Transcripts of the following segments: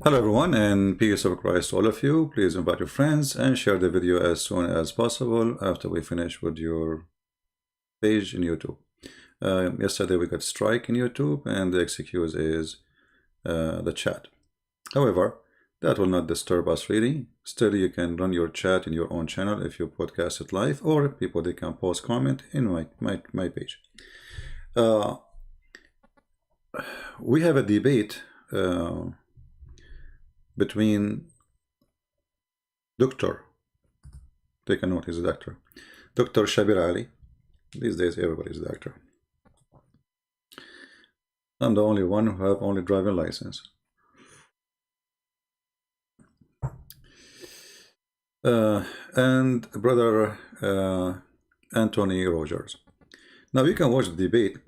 Hello everyone, and peace of Christ to all of you. Please invite your friends and share the video as soon as possible after we finish with your page in YouTube. Yesterday we got strike in YouTube, and the excuse is the chat. However, that will not disturb us really. Still, you can run your chat in your own channel if you podcast it live, or people they can post comment in my page. We have a debate between Dr. Take a note, he's a doctor. Dr. Shabir Ali. These days everybody's a doctor. I'm the only one who have only driving license. And brother Anthony Rogers. Now you can watch the debate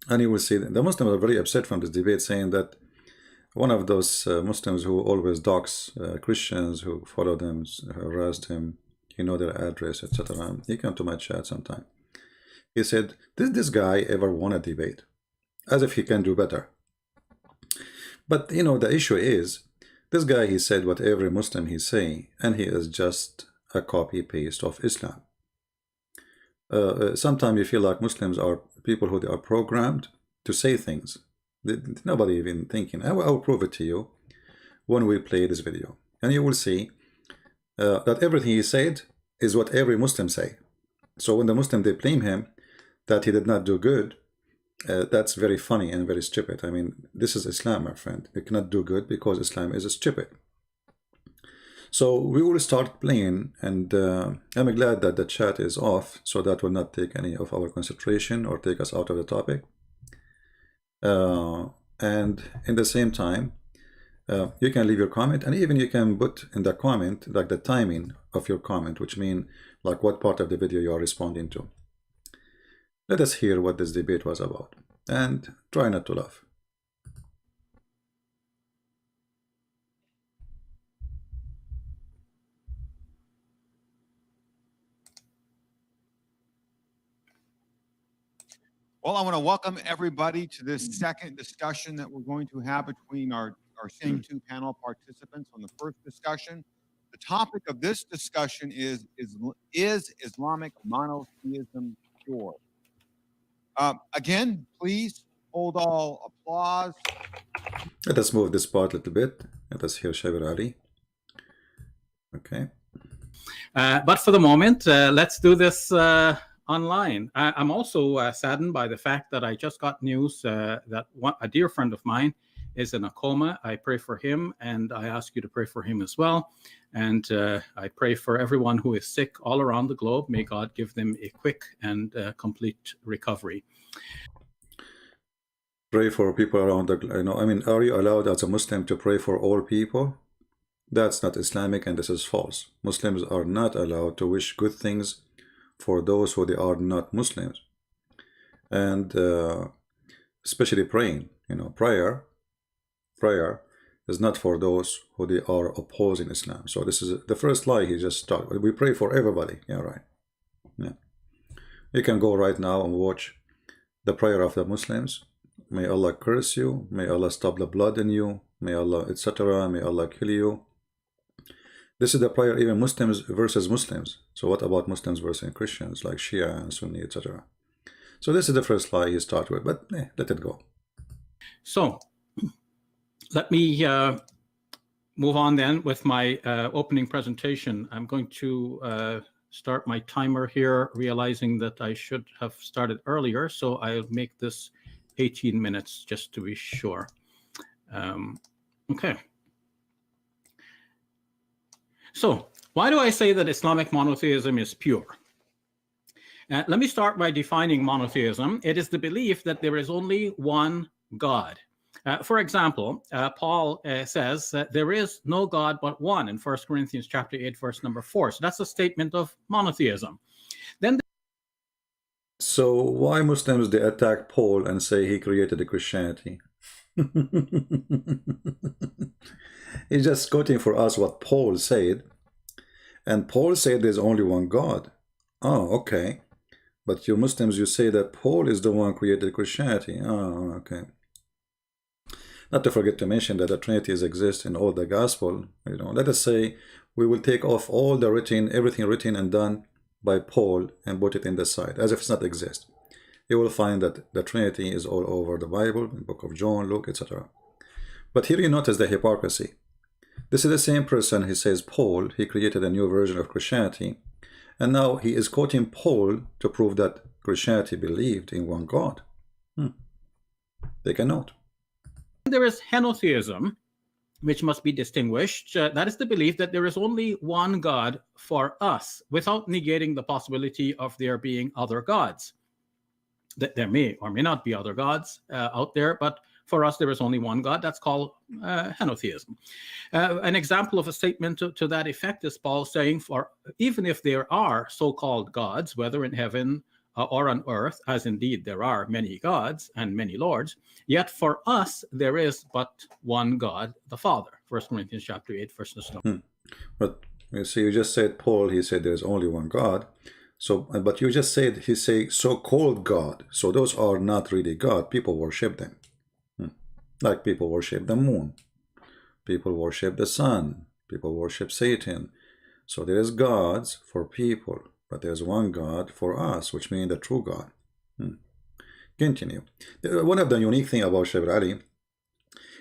and you will see that the Muslims are very upset from this debate, saying that one of those Muslims who always dogs Christians who follow them, harassed him, you know their address, etc. He came to my chat sometime. He said, did this guy ever won a debate? As if he can do better. But you know, the issue is, this guy, he said what every Muslim he say, and he is just a copy-paste of Islam. Sometimes you feel like Muslims are people who they are programmed to say things. Nobody even thinking. I will prove it to you when we play this video, and you will see that everything he said is what every Muslim say. So when the Muslim they blame him that he did not do good, that's very funny and very stupid. I mean, this is Islam, my friend. You cannot do good because Islam is stupid. So we will start playing, and I'm glad that the chat is off, so that will not take any of our concentration or take us out of the topic. And in the same time, you can leave your comment, and even you can put in the comment like the timing of your comment, which means like what part of the video you are responding to. Let us hear what this debate was about, and try not to laugh. Well, I want to welcome everybody to this second discussion that we're going to have between our same two panel participants. On the first discussion, the topic of this discussion is Islamic monotheism pure? Again, please hold all applause. Let us move this part a little bit. Let us hear Shabir Ali. Okay. But for the moment, let's do this online. I'm also saddened by the fact that I just got news that a dear friend of mine is in a coma. I pray for him, and I ask you to pray for him as well. And I pray for everyone who is sick all around the globe. May God give them a quick and complete recovery. Pray for people around the, I mean, are you allowed as a Muslim to pray for all people? That's not Islamic, and this is false. Muslims are not allowed to wish good things for those who they are not Muslims, and especially praying. Prayer is not for those who they are opposing Islam. So this is the first lie he just started. We pray for everybody. Yeah, right. Yeah, you can go right now and watch the prayer of the Muslims. May Allah curse you. May Allah stop the blood in you. May Allah, etc. May Allah kill you. This is the prayer, even Muslims versus Muslims. So what about Muslims versus Christians, like Shia and Sunni, etc.? So this is the first lie he started with, but let it go. So let me move on then with my opening presentation. I'm going to start my timer here, realizing that I should have started earlier. So I'll make this 18 minutes just to be sure. Okay. So why do I say that Islamic monotheism is pure? Let me start by defining monotheism. It is the belief that there is only one God. For example, Paul says that there is no God but one in 1 Corinthians chapter 8, verse number 4. So that's a statement of monotheism. Then so why Muslims they attack Paul and say he created the Christianity? He's just quoting for us what Paul said, and Paul said there's only one God. Oh, okay. But you Muslims, you say that Paul is the one who created Christianity. Oh, okay. Not to forget to mention that the Trinities exist in all the Gospel. Let us say we will take off all the everything written and done by Paul and put it in the side, as if it's not exist. You will find that the Trinity is all over the Bible, in the book of John, Luke, etc. But here you notice the hypocrisy. This is the same person, he says, Paul, he created a new version of Christianity, and now he is quoting Paul to prove that Christianity believed in one God. Take a note. There is henotheism, which must be distinguished. That is the belief that there is only one God for us, without negating the possibility of there being other gods. That there may or may not be other gods out there, but for us there is only one God. That's called henotheism. An example of a statement to that effect is Paul saying, for even if there are so-called gods, whether in heaven or on earth, as indeed there are many gods and many lords, yet for us there is but one God, the Father. 1 Corinthians chapter 8, verses 9. But you see, you just said Paul, he said there's only one God. So, but you just said he say so-called God. So those are not really God. People worship them. Like people worship the moon. People worship the sun. People worship Satan. So there is gods for people, but there's one God for us, which means the true God. Continue. One of the unique thing about Shabir Ali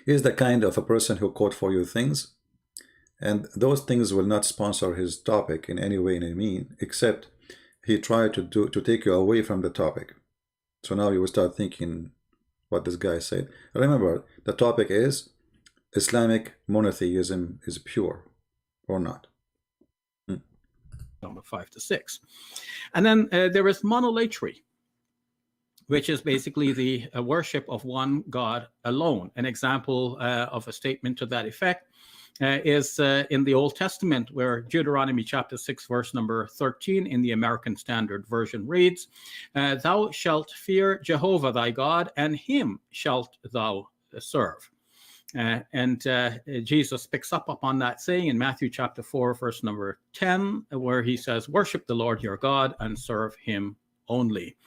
is the kind of a person who quote for you things, and those things will not sponsor his topic in any way, except he tried to take you away from the topic. So now you will start thinking what this guy said. Remember, the topic is Islamic monotheism is pure or not. Number 5 to 6. And then there is monolatry, which is basically the worship of one God alone. An example of a statement to that effect is in the Old Testament, where Deuteronomy chapter 6, verse number 13 in the American Standard Version reads, "Thou shalt fear Jehovah thy God, and him shalt thou serve." And Jesus picks up upon that saying in Matthew chapter 4, verse number 10, where he says, "Worship the Lord your God and serve him only."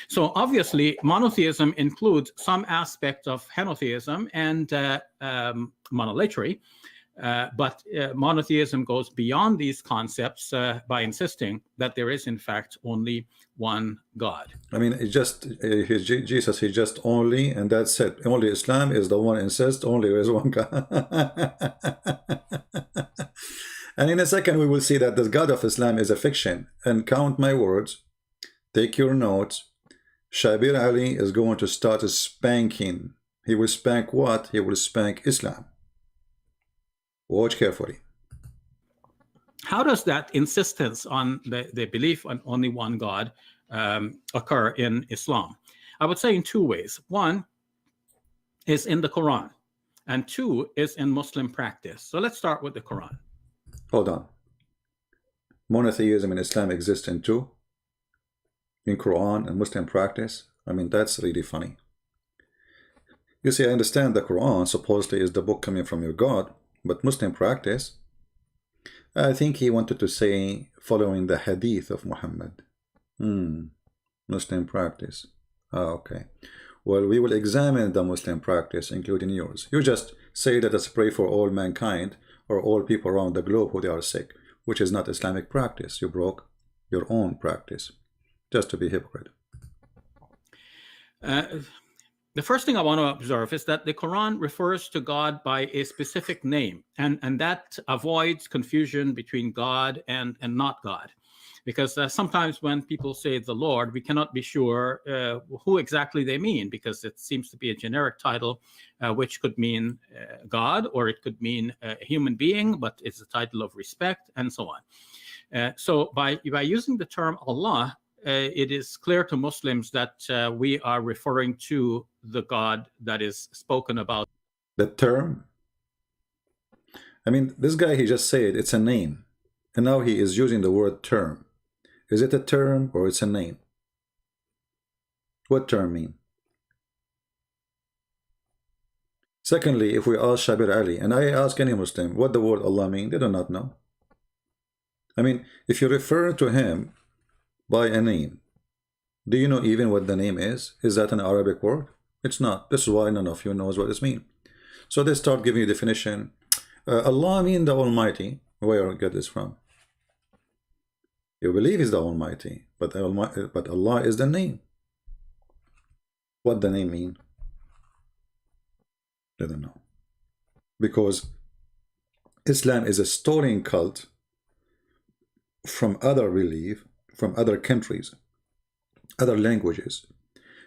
So obviously, monotheism includes some aspect of henotheism and monolatry. But monotheism goes beyond these concepts by insisting that there is, in fact, only one God. I mean, Jesus, he just only, and that's it. Only Islam is the one insists only there is one God. And in a second, we will see that the God of Islam is a fiction. And count my words, take your notes. Shabir Ali is going to start spanking. He will spank what? He will spank Islam. Watch carefully. How does that insistence on the belief on only one God occur in Islam? I would say in two ways. One is in the Quran, and two is in Muslim practice. So let's start with the Quran. Hold on. Monotheism in Islam exists in two? In Quran and Muslim practice? I mean, that's really funny. You see, I understand the Quran supposedly is the book coming from your God, but Muslim practice, I think he wanted to say following the hadith of Muhammad. Muslim practice. Okay. Well, we will examine the Muslim practice, including yours. You just say that it's pray for all mankind or all people around the globe who they are sick, which is not Islamic practice. You broke your own practice, just to be hypocrite. The first thing I want to observe is that the Quran refers to God by a specific name, and that avoids confusion between God and not God. Because sometimes when people say the Lord, we cannot be sure who exactly they mean, because it seems to be a generic title, which could mean God, or it could mean a human being, but it's a title of respect, and so on. So by using the term Allah, it is clear to Muslims that we are referring to the God that is spoken about. The term? I mean, this guy, he just said it's a name. And now he is using the word term. Is it a term or it's a name? What term mean? Secondly, if we ask Shabir Ali, and I ask any Muslim, what the word Allah mean, they do not know. I mean, if you refer to him by a name, do you know even what the name is? Is that an Arabic word? It's not. This is why none of you knows what it means. So they start giving you definition. Allah mean the Almighty. Where you get this from? You believe He's the Almighty, but Allah is the name. What the name mean? They don't know. Because Islam is a storing cult from other belief, from other countries, other languages.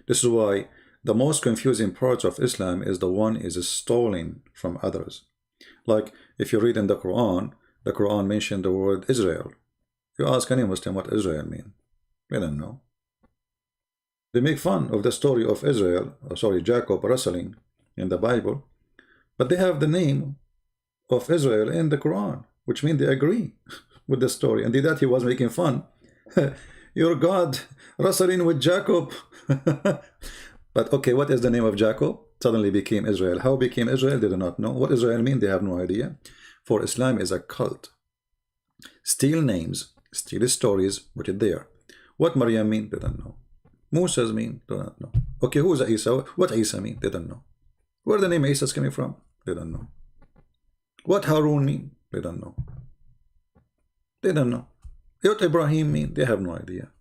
This is why the most confusing part of Islam is the one is stolen from others. Like if you read in the Quran mentioned the word Israel. You ask any Muslim what Israel mean, they don't know. They make fun of the story of Israel, Jacob wrestling in the Bible, but they have the name of Israel in the Quran, which means they agree with the story. And that he was making fun. Your God wrestling with Jacob. But okay, what is the name of Jacob? Suddenly became Israel. How became Israel? They do not know. What Israel mean? They have no idea. For Islam is a cult. Steal names, steal stories, put it there. What Maryam mean? They don't know. Musa's mean? They don't know. Okay, who's Isa? What Isa mean? They don't know. Where the name Isa is coming from? They don't know. What Harun mean? They don't know. They don't know. What Ibrahim mean? They have no idea.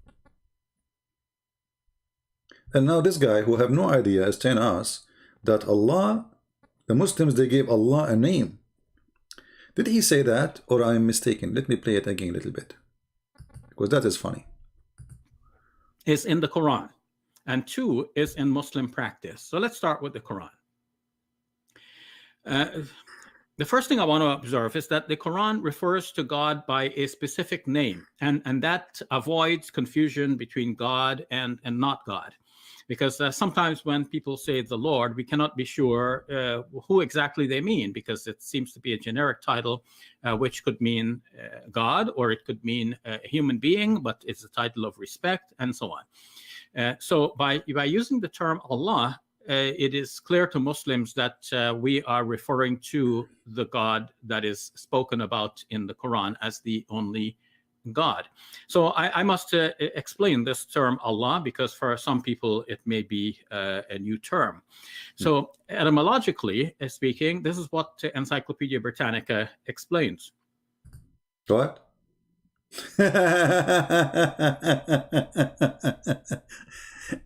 And now this guy who have no idea is telling us that Allah, the Muslims, they gave Allah a name. Did he say that, or I'm mistaken? Let me play it again a little bit, because that is funny. Is in the Quran, and 2 is in Muslim practice. So let's start with the Quran. The first thing I want to observe is that the Quran refers to God by a specific name, and that avoids confusion between God and not God. Because sometimes when people say the Lord, we cannot be sure who exactly they mean, because it seems to be a generic title, which could mean God, or it could mean a human being, but it's a title of respect, and so on. So by using the term Allah, it is clear to Muslims that we are referring to the God that is spoken about in the Quran as the only God. So I must explain this term Allah, because for some people it may be a new term. So etymologically speaking, this is what Encyclopedia Britannica explains. What?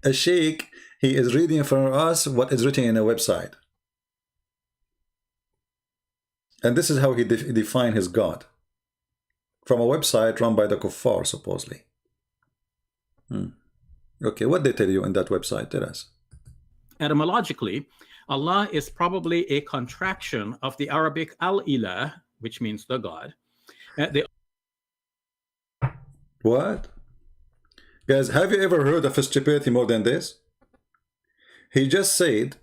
A sheikh, he is reading for us what is written in a website. And this is how he defined his God. From a website run by the kuffar, supposedly. Okay, what they tell you in that website? Tell us. Etymologically, Allah is probably a contraction of the Arabic al-ilah, which means the God. What? Guys, have you ever heard of a stupidity more than this? He just said,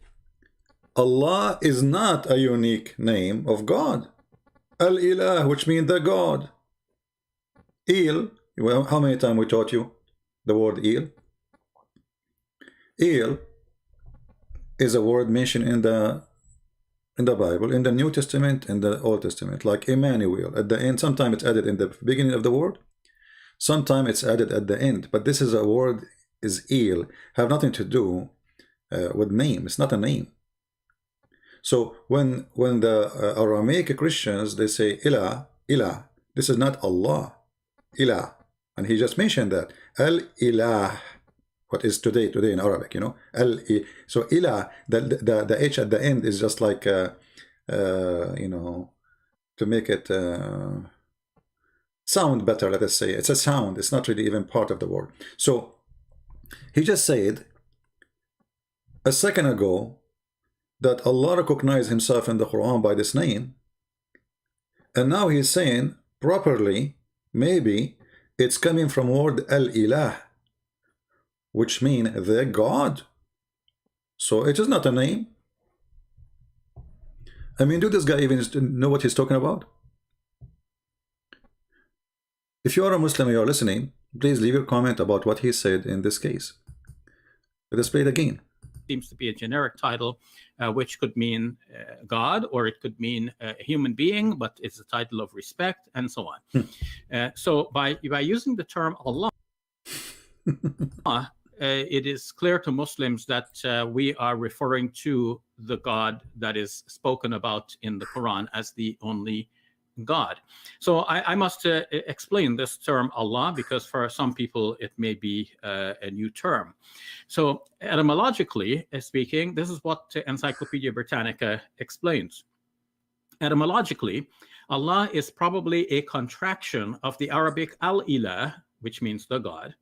Allah is not a unique name of God. Al-ilah, which means the God. Il, well, how many times we taught you the word il? Il is a word mentioned in the Bible, in the New Testament and the Old Testament, like Emmanuel at the end. Sometimes it's added in the beginning of the word, sometimes it's added at the end. But this is a word is il, have nothing to do with name. It's not a name. So when the Aramaic Christians, they say ilah, this is not Allah. Ilah, and he just mentioned that al-ilah, what is today in Arabic, you know, so ilah, the h at the end is just like you know, to make it sound better. Let us say it's a sound. It's not really even part of the word. So he just said a second ago that Allah recognized himself in the Quran by this name, and now he's saying properly, maybe it's coming from word al-ilah, which mean the God. So it is not a name. I mean, do this guy even know what he's talking about? If you are a Muslim and you are listening, please leave your comment about what he said in this case. Let us play it again. Seems to be a generic title, which could mean God, or it could mean a human being, but it's a title of respect, and so on. So by using the term Allah, it is clear to Muslims that we are referring to the God that is spoken about in the Quran as the only God. So I must explain this term Allah, because for some people it may be a new term. So etymologically speaking, this is what Encyclopedia Britannica explains. Etymologically, Allah is probably a contraction of the Arabic al-ilah, which means the God.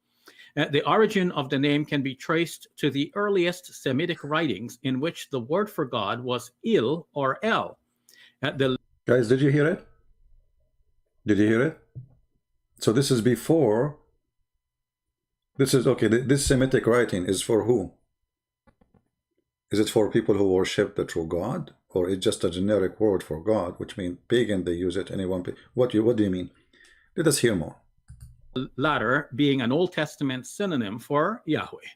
The origin of the name can be traced to the earliest Semitic writings in which the word for God was il or el. Guys, did you hear it? Did you hear it? So this is before. This is okay. This Semitic writing is for who? Is it for people who worship the true God, or it's just a generic word for God, which means pagan? They use it. Anyone? What do you mean? Let us hear more. Latter being an Old Testament synonym for Yahweh.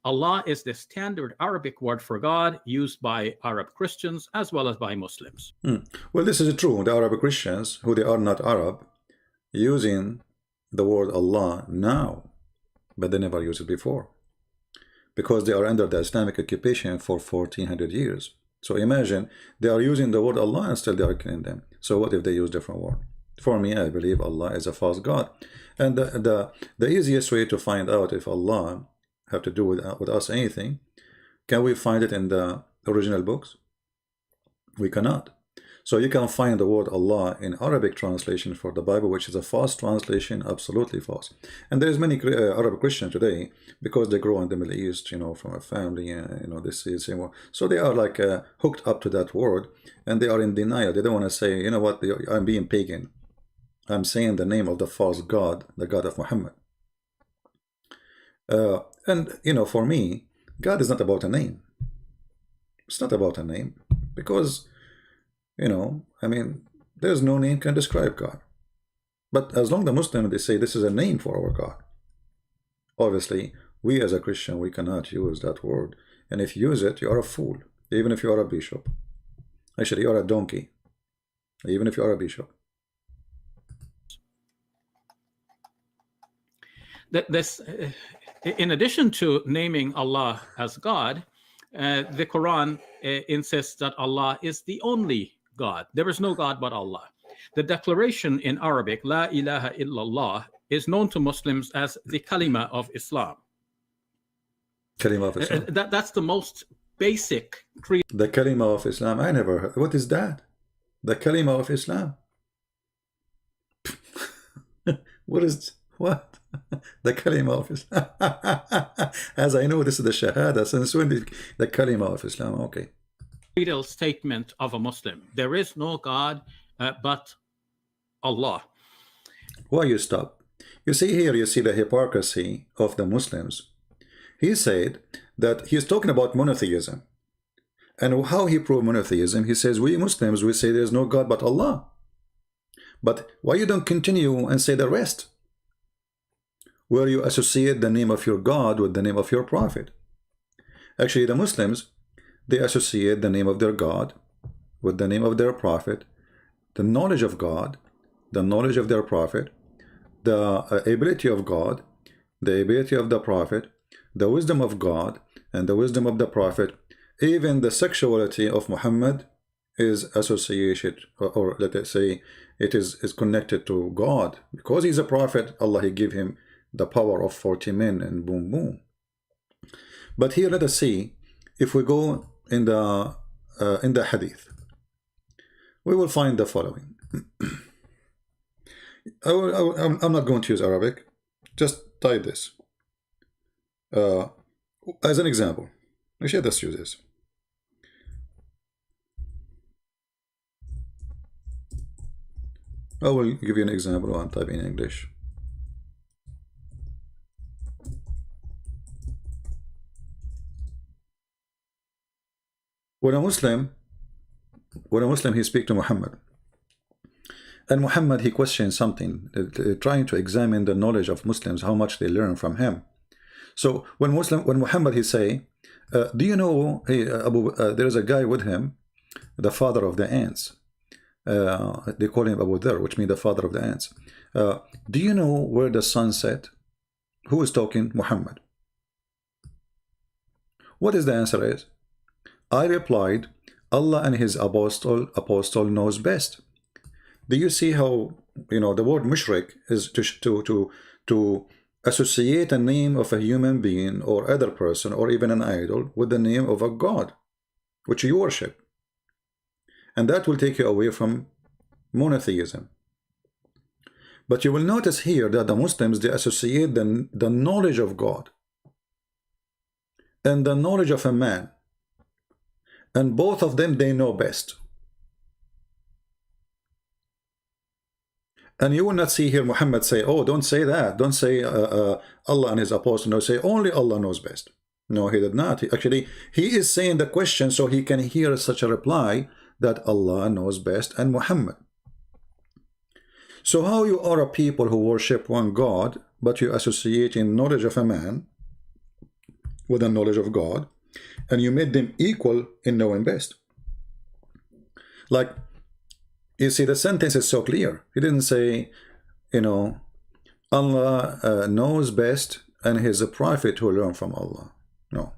Allah is the standard Arabic word for God used by Arab Christians as well as by Muslims. Well, this is true. The Arab Christians, who they are not Arab, using the word Allah now, but they never used it before, because they are under the Islamic occupation for 1400 years. So imagine they are using the word Allah and still they are killing them. So what if they use different word? For me, I believe Allah is a false God. And the easiest way to find out if Allah have to do with us anything, can we find it in the original books? We cannot. So you can find the word Allah in Arabic translation for the Bible, which is a false translation, absolutely false. And there's many Arab Christians today, because they grow in the Middle East, you know, from a family, you know, this is same word. So they are like hooked up to that word, and they are in denial. They don't want to say, you know what, I'm being pagan. I'm saying the name of the false God, the God of Muhammad. And, you know, for me, God is not about a name. It's not about a name, because, you know, I mean, there's no name can describe God. But as long as the Muslim, they say this is a name for our God. Obviously, we as a Christian, we cannot use that word. And if you use it, you are a fool, even if you are a bishop. Actually, you are a donkey, even if you are a bishop. In addition to naming Allah as God, the Quran insists that Allah is the only God. There is no God but Allah. The declaration in Arabic, La ilaha illallah, is known to Muslims as the kalima of Islam. Kalima of Islam. That's the most basic creed. The kalima of Islam, I never heard. What is that? The kalima of Islam? What? The kalima of Islam. As I know, this is the shahada. Since when did the kalima of Islam? Okay. Creedal statement of a Muslim. There is no God but Allah. Why you stop? You see here, you see the hypocrisy of the Muslims. He said that he's talking about monotheism. And how he proved monotheism? He says, we Muslims, we say there's no God but Allah. But why you don't continue and say the rest? Where you associate the name of your God with the name of your prophet. Actually, the Muslims, they associate the name of their God with the name of their prophet, the knowledge of God, the knowledge of their prophet, the ability of God, the ability of the prophet, the wisdom of God, and the wisdom of the prophet. Even the sexuality of Muhammad is associated, or let us say, it is connected to God. Because he's a prophet, Allah, he gave him the power of 40 men, and boom, boom. But here, let us see, if we go in the hadith, we will find the following. I'm not going to use Arabic, just type this as an example. Actually, let's use this. I will give you an example while I'm typing in English. When a Muslim, he speaks to Muhammad, and Muhammad, he questions something, trying to examine the knowledge of Muslims, how much they learn from him. So when Muhammad, he say, do you know, hey, there is a guy with him, the father of the ants. They call him Abu Dhar, which means the father of the ants. Do you know where the sun set? Who is talking? Muhammad. What is the answer is? I replied, Allah and his apostle knows best. Do you see how, the word mushrik is to associate a name of a human being or other person or even an idol with the name of a god which you worship, and that will take you away from monotheism. But you will notice here that the Muslims, they associate the knowledge of God and the knowledge of a man, and both of them, they know best. And you will not see here Muhammad say, oh, don't say that, don't say Allah and his apostle, no, say only Allah knows best. No, he did not. Actually, he is saying the question so he can hear such a reply that Allah knows best and Muhammad. So how you are a people who worship one God, but you associate in knowledge of a man with the knowledge of God, and you made them equal in knowing best. Like, you see, the sentence is so clear. He didn't say, Allah knows best and he is a prophet who learned from Allah. No.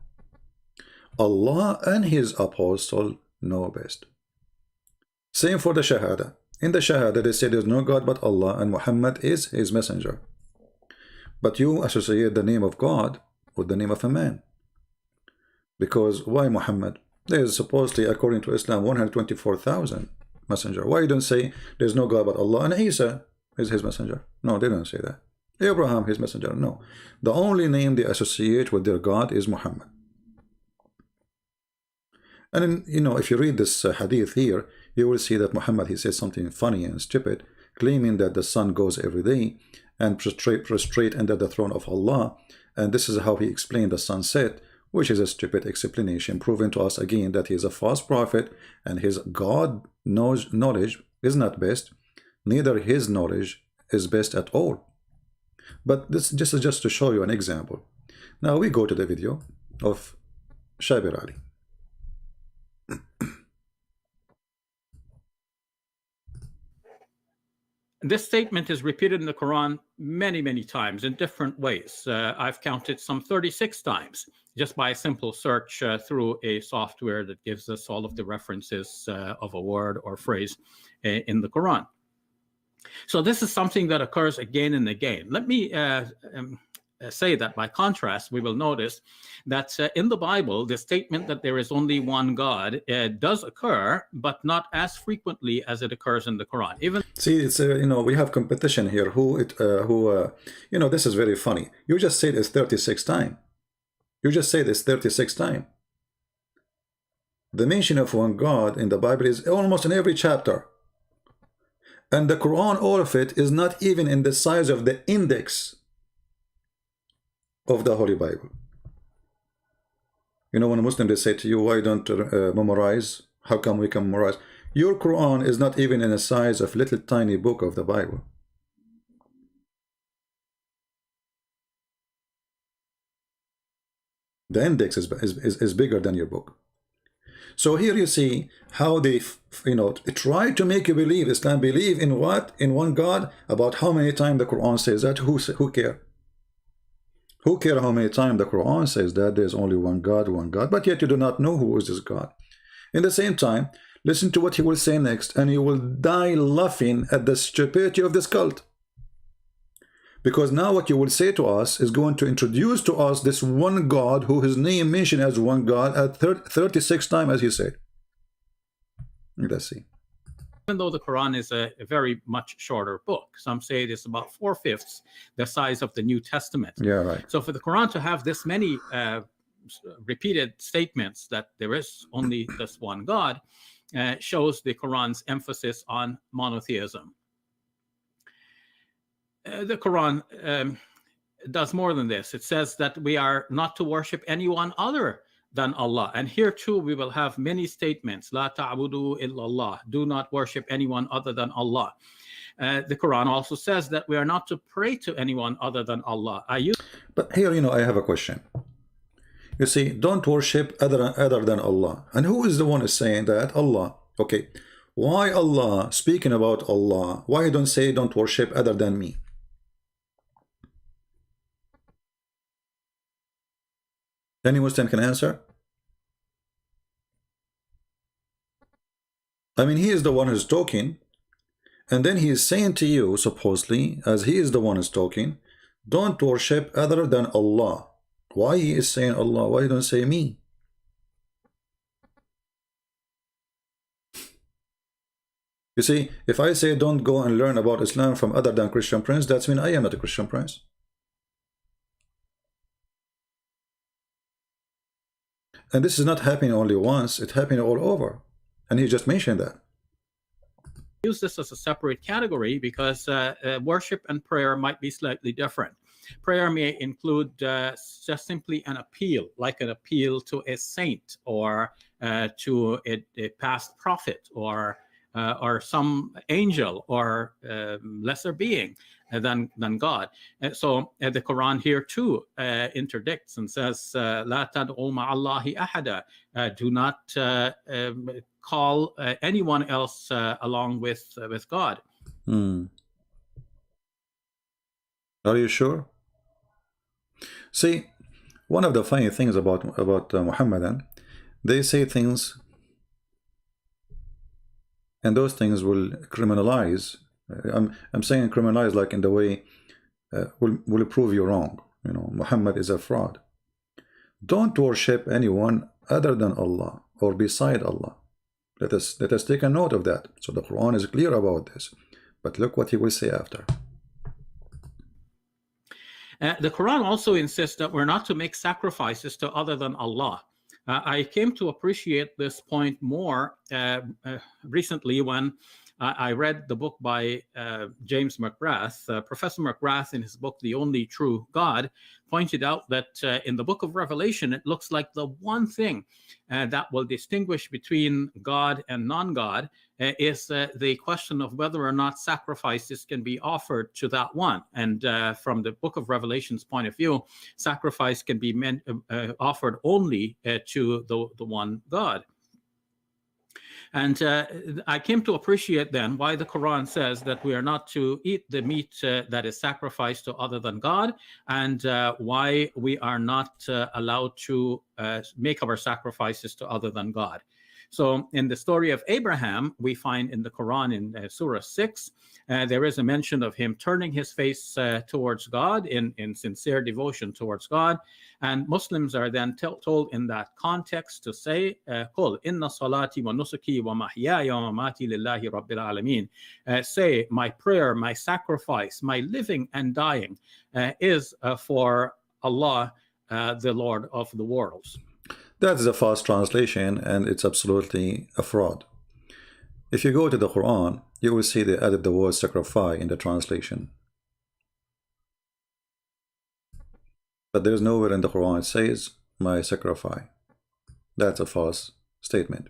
Allah and his apostle know best. Same for the Shahada. In the Shahada, they say there's no God but Allah and Muhammad is his messenger. But you associate the name of God with the name of a man. Because why Muhammad? There is supposedly, according to Islam, 124,000 messenger. Why you don't say there's no God but Allah and Isa is his messenger? No, they don't say that. Abraham, his messenger. No. The only name they associate with their God is Muhammad. And if you read this hadith here, you will see that Muhammad, he says something funny and stupid, claiming that the sun goes every day and prostrate under the throne of Allah. And this is how he explained the sunset, which is a stupid explanation, proving to us again that he is a false prophet and his God knowledge is not best, neither his knowledge is best at all. But this is just to show you an example. Now we go to the video of Shabir Ali. This statement is repeated in the Quran many, many times in different ways. I've counted some 36 times just by a simple search through a software that gives us all of the references of a word or phrase in the Quran. So this is something that occurs again and again. Let me say that by contrast, we will notice that in the Bible, the statement that there is only one God does occur, but not as frequently as it occurs in the Quran. Even see, it's we have competition here. This is very funny. You just said it's 36 times. You just say this 36 times. The mention of one God in the Bible is almost in every chapter. And the Quran, all of it, is not even in the size of the index of the Holy Bible. When a Muslim, they say to you, why don't memorize? How come we can memorize? Your Quran is not even in the size of little tiny book of the Bible. The index is bigger than your book. So here you see how they, try to make you believe, Islam believe in what? In one God. About how many times the Quran says that? Who care? Who care how many times the Quran says that there's only one God, but yet you do not know who is this God. In the same time, listen to what he will say next, and you will die laughing at the stupidity of this cult. Because now what you will say to us is going to introduce to us this one God who his name mentioned as one God at 36 times, as he said. Let's see. Even though the Quran is a very much shorter book, some say it is about 4/5 the size of the New Testament. Yeah, right. So for the Quran to have this many repeated statements that there is only this one God shows the Quran's emphasis on monotheism. The Quran does more than this. It says that we are not to worship anyone other than Allah. And here too, we will have many statements. La ta'budu illallah. Do not worship anyone other than Allah. The Quran also says that we are not to pray to anyone other than Allah. But here, I have a question. You see, don't worship other than Allah. And who is the one is saying that? Allah. Okay. Why Allah, speaking about Allah, why don't say don't worship other than me? Any Muslim can answer? I mean, he is the one who's talking, and then he is saying to you, supposedly, as he is the one who's talking, don't worship other than Allah. Why he is saying Allah? Why you don't say me? You see, if I say don't go and learn about Islam from other than Christian prince, that's mean I am not a Christian prince. And this is not happening only once, it's happening all over. And he just mentioned that. Use this as a separate category because worship and prayer might be slightly different. Prayer may include just simply an appeal, like an appeal to a saint or to a past prophet or some angel or lesser being than God. So the Quran here too interdicts and says, "La tad'u ma'allahi ahada." Do not call anyone else along with God. Are you sure? See, one of the funny things about Muhammadan, they say things, and those things will criminalize. I'm saying criminalize like in the way will prove you wrong. You know, Muhammad is a fraud. Don't worship anyone other than Allah or beside Allah. Let us take a note of that. So the Quran is clear about this. But look what he will say after. The Quran also insists that we're not to make sacrifices to other than Allah. I came to appreciate this point more recently when I read the book by James McGrath. Professor McGrath, in his book, The Only True God, pointed out that in the book of Revelation, it looks like the one thing that will distinguish between God and non-God is the question of whether or not sacrifices can be offered to that one. And from the book of Revelation's point of view, sacrifice can be offered only to the one God. And I came to appreciate then why the Quran says that we are not to eat the meat that is sacrificed to other than God, and why we are not allowed to make our sacrifices to other than God. So in the story of Abraham, we find in the Quran in Surah 6, there is a mention of him turning his face towards God in sincere devotion towards God. And Muslims are then told in that context to say, "Qul inna salati wa nusuki wa mahyaya wa mamati lillahi rabbil alamin." Say, my prayer, my sacrifice, my living and dying is for Allah, the Lord of the worlds. That is a false translation, and it's absolutely a fraud. If you go to the Quran, you will see they added the word sacrifice in the translation. But there's nowhere in the Quran it says, my sacrifice. That's a false statement.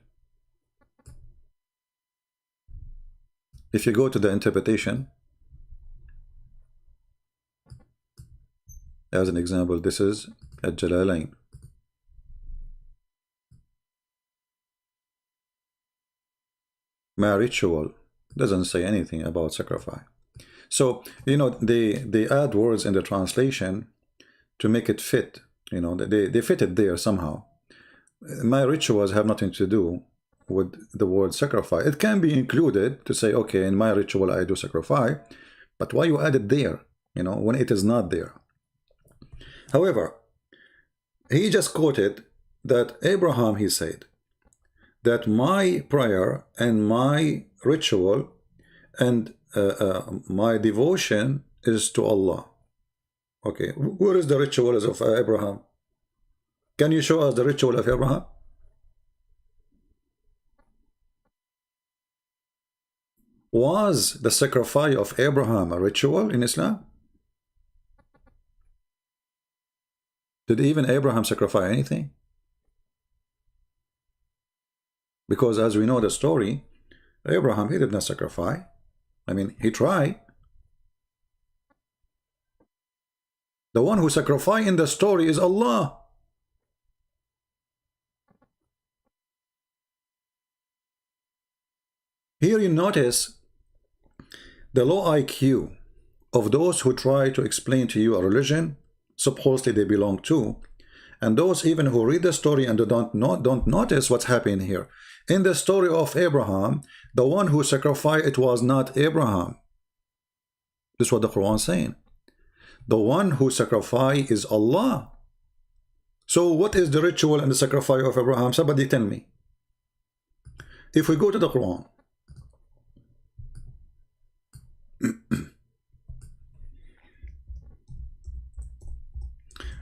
If you go to the interpretation, as an example, this is Al-Jalalain. My ritual doesn't say anything about sacrifice. So, you know, they add words in the translation to make it fit. You know, they fit it there somehow. My rituals have nothing to do with the word sacrifice. It can be included to say, okay, in my ritual I do sacrifice, but why you add it there, you know, when it is not there? However, he just quoted that Abraham, he said, that my prayer and my ritual and my devotion is to Allah. Okay, where is the ritual of Abraham? Can you show us the ritual of Abraham? Was the sacrifice of Abraham a ritual in Islam? Did even Abraham sacrifice anything? Because as we know the story, Abraham, he did not sacrifice. I mean, he tried. The one who sacrificed in the story is Allah. Here you notice the low IQ of those who try to explain to you a religion supposedly they belong to, And those even who read the story and don't notice what's happening here. In the story of Abraham, the one who sacrificed, it was not Abraham. This is what the Quran is saying. The one who sacrificed is Allah. So what is the ritual and the sacrifice of Abraham? Somebody tell me. If we go to the Quran,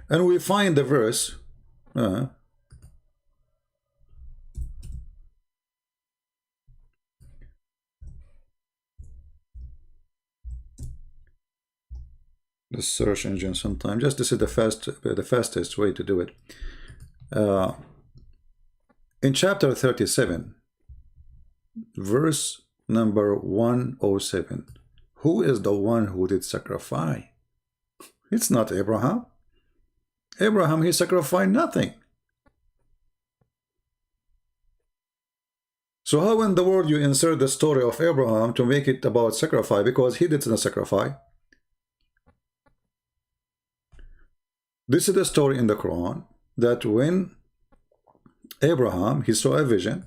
and we find the verse, the search engine sometime. Just this is the fastest way to do it. In chapter 37, verse number 107, who is the one who did sacrifice? It's not Abraham. Abraham, he sacrificed nothing. So how in the world you insert the story of Abraham to make it about sacrifice, because he didn't sacrifice? This is the story in the Quran that when Abraham, he saw a vision,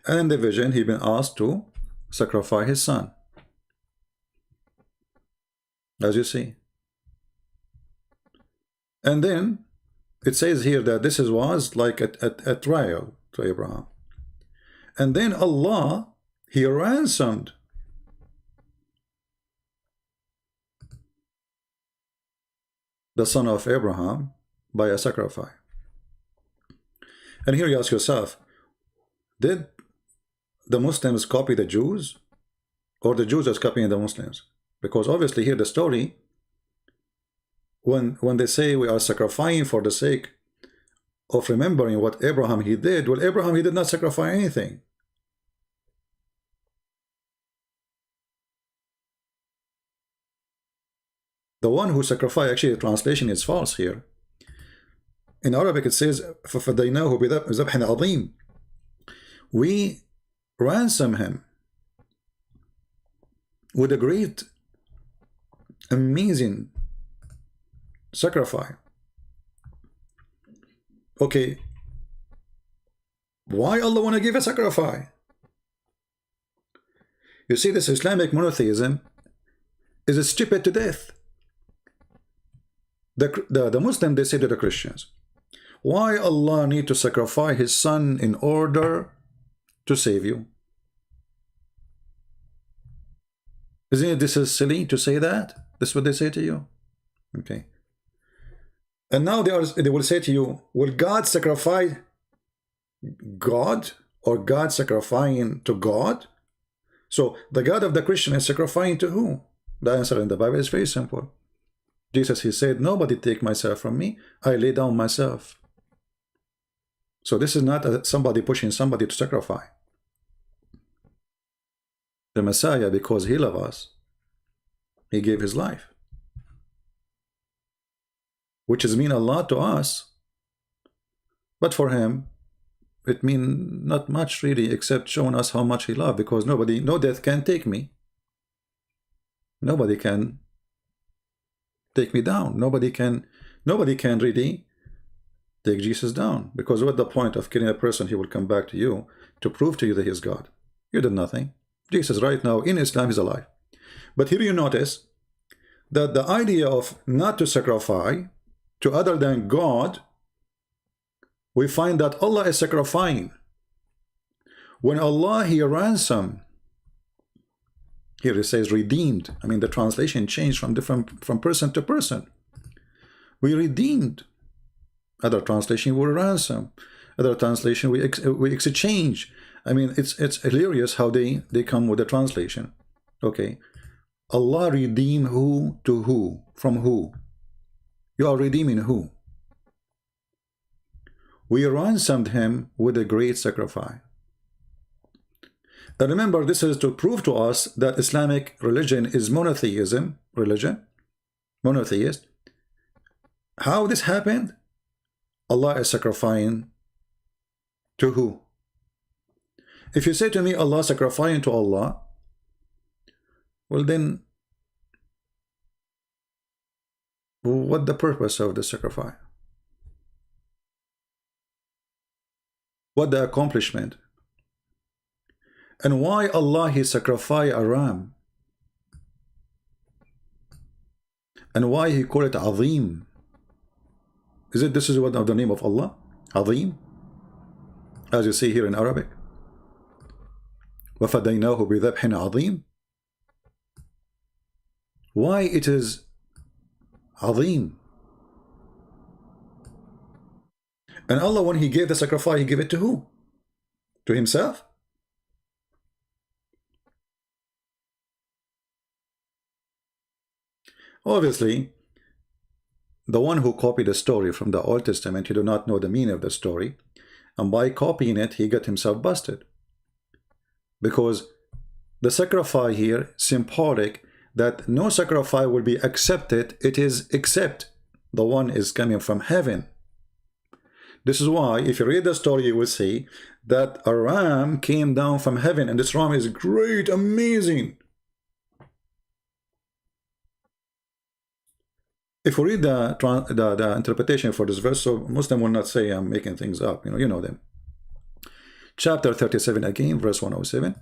and in the vision he been asked to sacrifice his son, as you see. And then it says here that this was like a trial to Abraham. And then Allah, he ransomed the son of Abraham by a sacrifice. And here you ask yourself, did the Muslims copy the Jews, or the Jews are copying the Muslims? Because obviously here the story, when they say we are sacrificing for the sake of remembering what Abraham he did, well, Abraham he did not sacrifice anything. The one who sacrificed, actually the translation is false here. In Arabic it says فَفَدَيْنَاهُ بِذَبْحٍ عَظِيمٍ. We ransom him with a great, amazing sacrifice. Okay, why Allah want to give a sacrifice? You see, this Islamic monotheism is stupid to death. The Muslim, they say to the Christians, why Allah need to sacrifice his son in order to save you? Isn't it this is silly to say that? That's what they say to you. Okay. And now they will say to you, will God sacrifice God, or God sacrificing to God? So the God of the Christian is sacrificing to who? The answer in the Bible is very simple. Jesus, he said, nobody take myself from me. I lay down myself. So this is not somebody pushing somebody to sacrifice. The Messiah, because he loved us, he gave his life, which is mean a lot to us, but for him it mean not much really, except showing us how much he loved, because no death can take me. Nobody can take me down. Nobody can really take Jesus down, because what the point of killing a person? He will come back to you to prove to you that he is God. You did nothing. Jesus right now in Islam is alive. But here you notice that the idea of not to sacrifice to other than God, we find that Allah is sacrificing. When Allah, he ransomed, here it says redeemed. I mean, the translation changed from person to person. We redeemed. Other translation we ransom. Other translation we exchange. I mean, it's hilarious how they come with a translation. Okay, Allah redeem who to who? From who? You are redeeming who? We ransomed him with a great sacrifice. And remember, this is to prove to us that Islamic religion is monotheism religion, monotheist. How this happened? Allah is sacrificing to who? If you say to me Allah sacrificing to Allah, well then, what the purpose of the sacrifice? What the accomplishment? And why Allah He sacrificed a ram? And why He called it Azim? This is what the name of Allah? Azim? As you see here in Arabic. وَفَدَيْنَاهُ بِذَبْحٍ عَظِيمٍ. Why it is Azim? And Allah, when He gave the sacrifice, He gave it to who? To Himself? Obviously, the one who copied the story from the Old Testament, he do not know the meaning of the story, and by copying it, he got himself busted. Because the sacrifice here, symbolic, that no sacrifice will be accepted, it is except the one is coming from heaven. This is why, if you read the story, you will see that a ram came down from heaven, and this ram is great, amazing. If we read the interpretation for this verse, so Muslim will not say I'm making things up, you know them. Chapter 37 again, verse 107.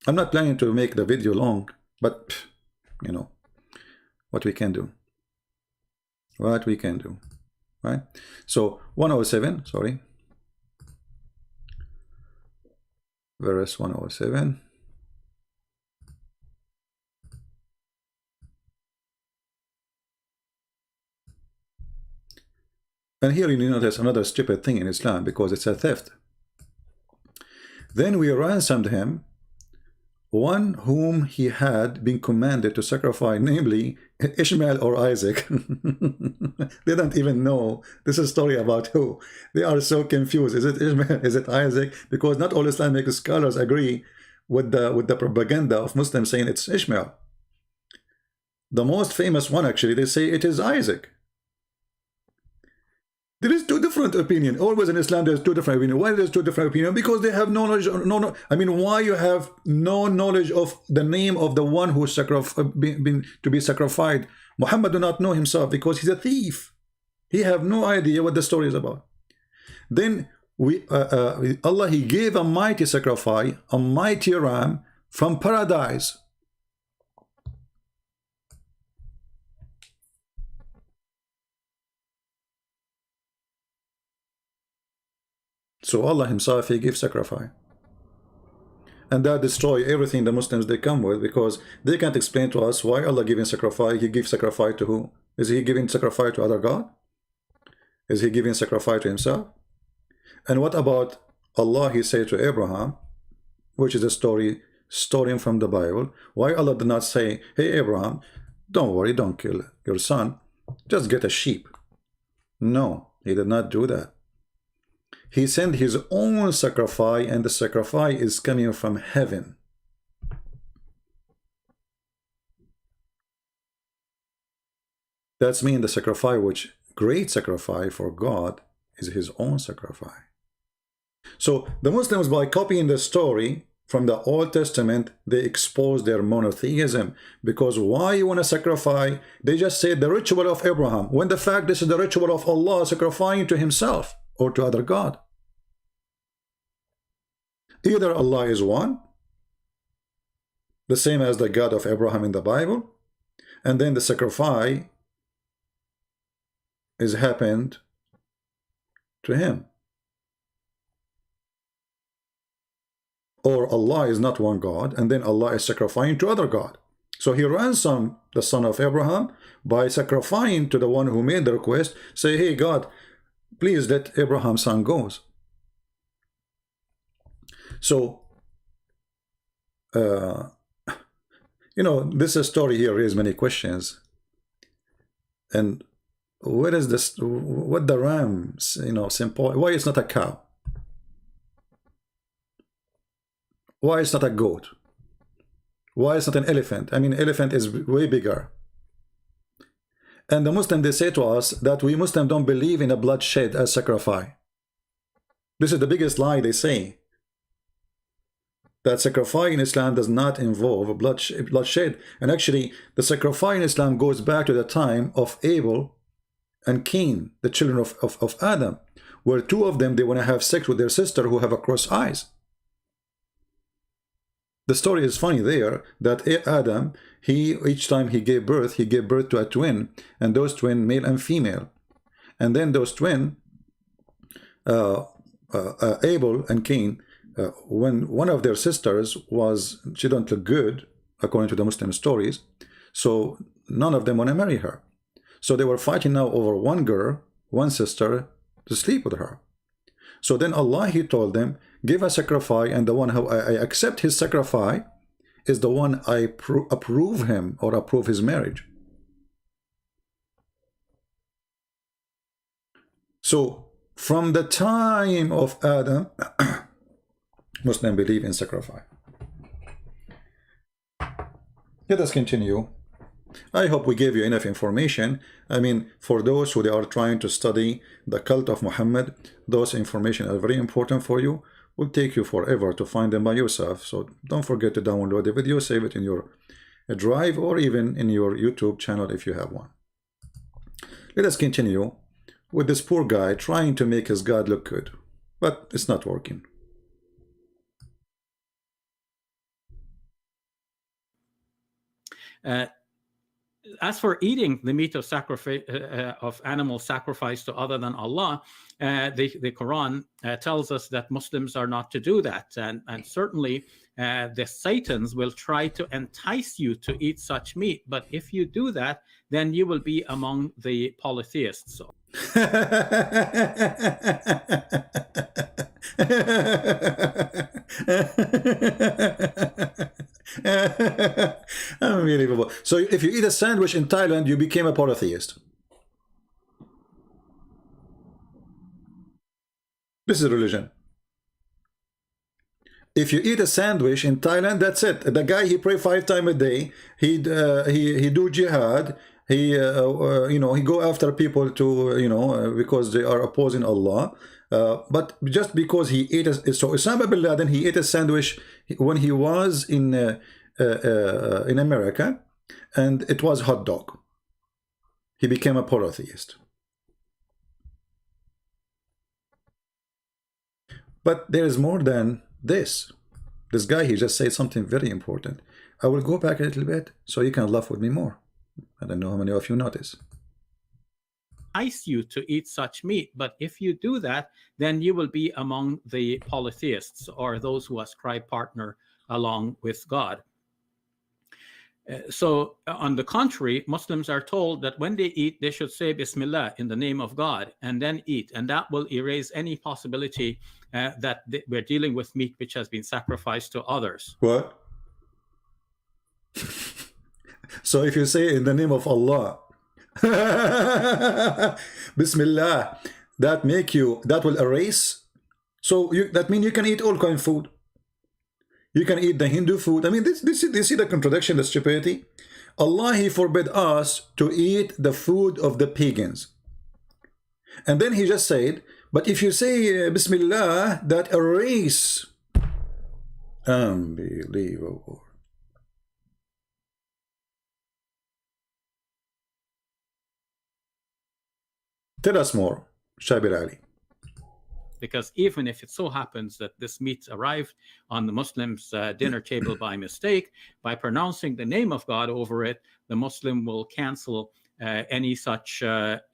I'm not planning to make the video long, but you know what we can do. What we can do, right? So 107, sorry. Verse 107. And here you notice another stupid thing in Islam, because it's a theft. Then we ransomed him, one whom he had been commanded to sacrifice, namely Ishmael or Isaac. They don't even know this is a story about who. They are so confused. Is it Ishmael? Is it Isaac? Because not all Islamic scholars agree with the propaganda of Muslims saying it's Ishmael. The most famous one, actually, they say it is Isaac. There is two different opinions. Always in Islam, there's two different opinions. Why there's two different opinions? Because they have no knowledge. I mean, why you have no knowledge of the name of the one who been to be sacrificed? Muhammad do not know himself because he's a thief. He have no idea what the story is about. Then Allah, He gave a mighty sacrifice, a mighty ram from paradise. So Allah Himself, He gives sacrifice. And that destroy everything the Muslims they come with, because they can't explain to us why Allah giving sacrifice. He gives sacrifice to who? Is He giving sacrifice to other God? Is He giving sacrifice to Himself? And what about Allah? He said to Abraham, which is a story stolen from the Bible. Why Allah did not say, hey Abraham, don't worry, don't kill your son, just get a sheep? No, He did not do that. He sent His own sacrifice, and the sacrifice is coming from heaven. That's mean the sacrifice, which great sacrifice for God, is His own sacrifice. So the Muslims, by copying the story from the Old Testament, they expose their monotheism. Because why you want to sacrifice? They just say the ritual of Abraham, when the fact this is the ritual of Allah sacrificing to Himself or to other God. Either Allah is one, the same as the God of Abraham in the Bible, and then the sacrifice is happened to him. Or Allah is not one God, and then Allah is sacrificing to other God. So He ransomed the son of Abraham by sacrificing to the one who made the request, say, hey God, please let Abraham's son go. So, you know, this story here raises many questions. And where is this, what the rams, you know, simple, why it's not a cow? Why it's not a goat? Why it's not an elephant? I mean, elephant is way bigger. And the Muslim, they say to us that we Muslims don't believe in a bloodshed as sacrifice. This is the biggest lie they say. that sacrifice in Islam does not involve bloodshed. And actually, the sacrifice in Islam goes back to the time of Abel and Cain, the children of Adam, where two of them, they want to have sex with their sister who have a crossed eyes. The story is funny there, that Adam, each time he gave birth to a twin, and those twin, male and female. And then those twin, Abel and Cain, when one of their sisters she don't look good, according to the Muslim stories, so none of them want to marry her. So they were fighting now over one girl, one sister, to sleep with her. So then Allah, he told them, give a sacrifice, and the one who I accept his sacrifice is the one I approve him, or approve his marriage. So from the time of Adam, Muslims believe in sacrifice. Let us continue. I hope we gave you enough information. I mean, for those who they are trying to study the cult of Muhammad, those information are very important for you. Will take you forever to find them by yourself. So don't forget to download the video, save it in your drive, or even in your YouTube channel if you have one. Let us continue with this poor guy trying to make his God look good, but it's not working. As for eating the meat of sacrifice of animals sacrificed to other than Allah, the Quran tells us that Muslims are not to do that, and certainly the Satans will try to entice you to eat such meat. But if you do that, then you will be among the polytheists. Unbelievable. So if you eat a sandwich in Thailand, you became a polytheist. This is religion. If you eat a sandwich in Thailand, that's it. The guy, he pray 5 times a day. He do jihad. He he go after people to because they are opposing Allah. But just because he ate so Osama bin Laden, he ate a sandwich when he was in America, and it was hot dog. He became a polytheist. But there is more than this. This guy, he just said something very important. I will go back a little bit so you can laugh with me more. I don't know how many of you notice. Entice you to eat such meat, but if you do that, then you will be among the polytheists, or those who ascribe partner along with God. So on the contrary, Muslims are told that when they eat, they should say Bismillah in the name of God and then eat, and that will erase any possibility that we're dealing with meat which has been sacrificed to others. What? So if you say in the name of Allah, Bismillah, that will erase. So that means you can eat all kind of food. You can eat the Hindu food. I mean, this see the contradiction, the stupidity. Allah, he forbid us to eat the food of the pagans. And then he just said, but if you say Bismillah, that erase. Unbelievable. Tell us more, Shabir Ali. Because even if it so happens that this meat arrived on the Muslim's dinner table by mistake, by pronouncing the name of God over it, the Muslim will cancel any such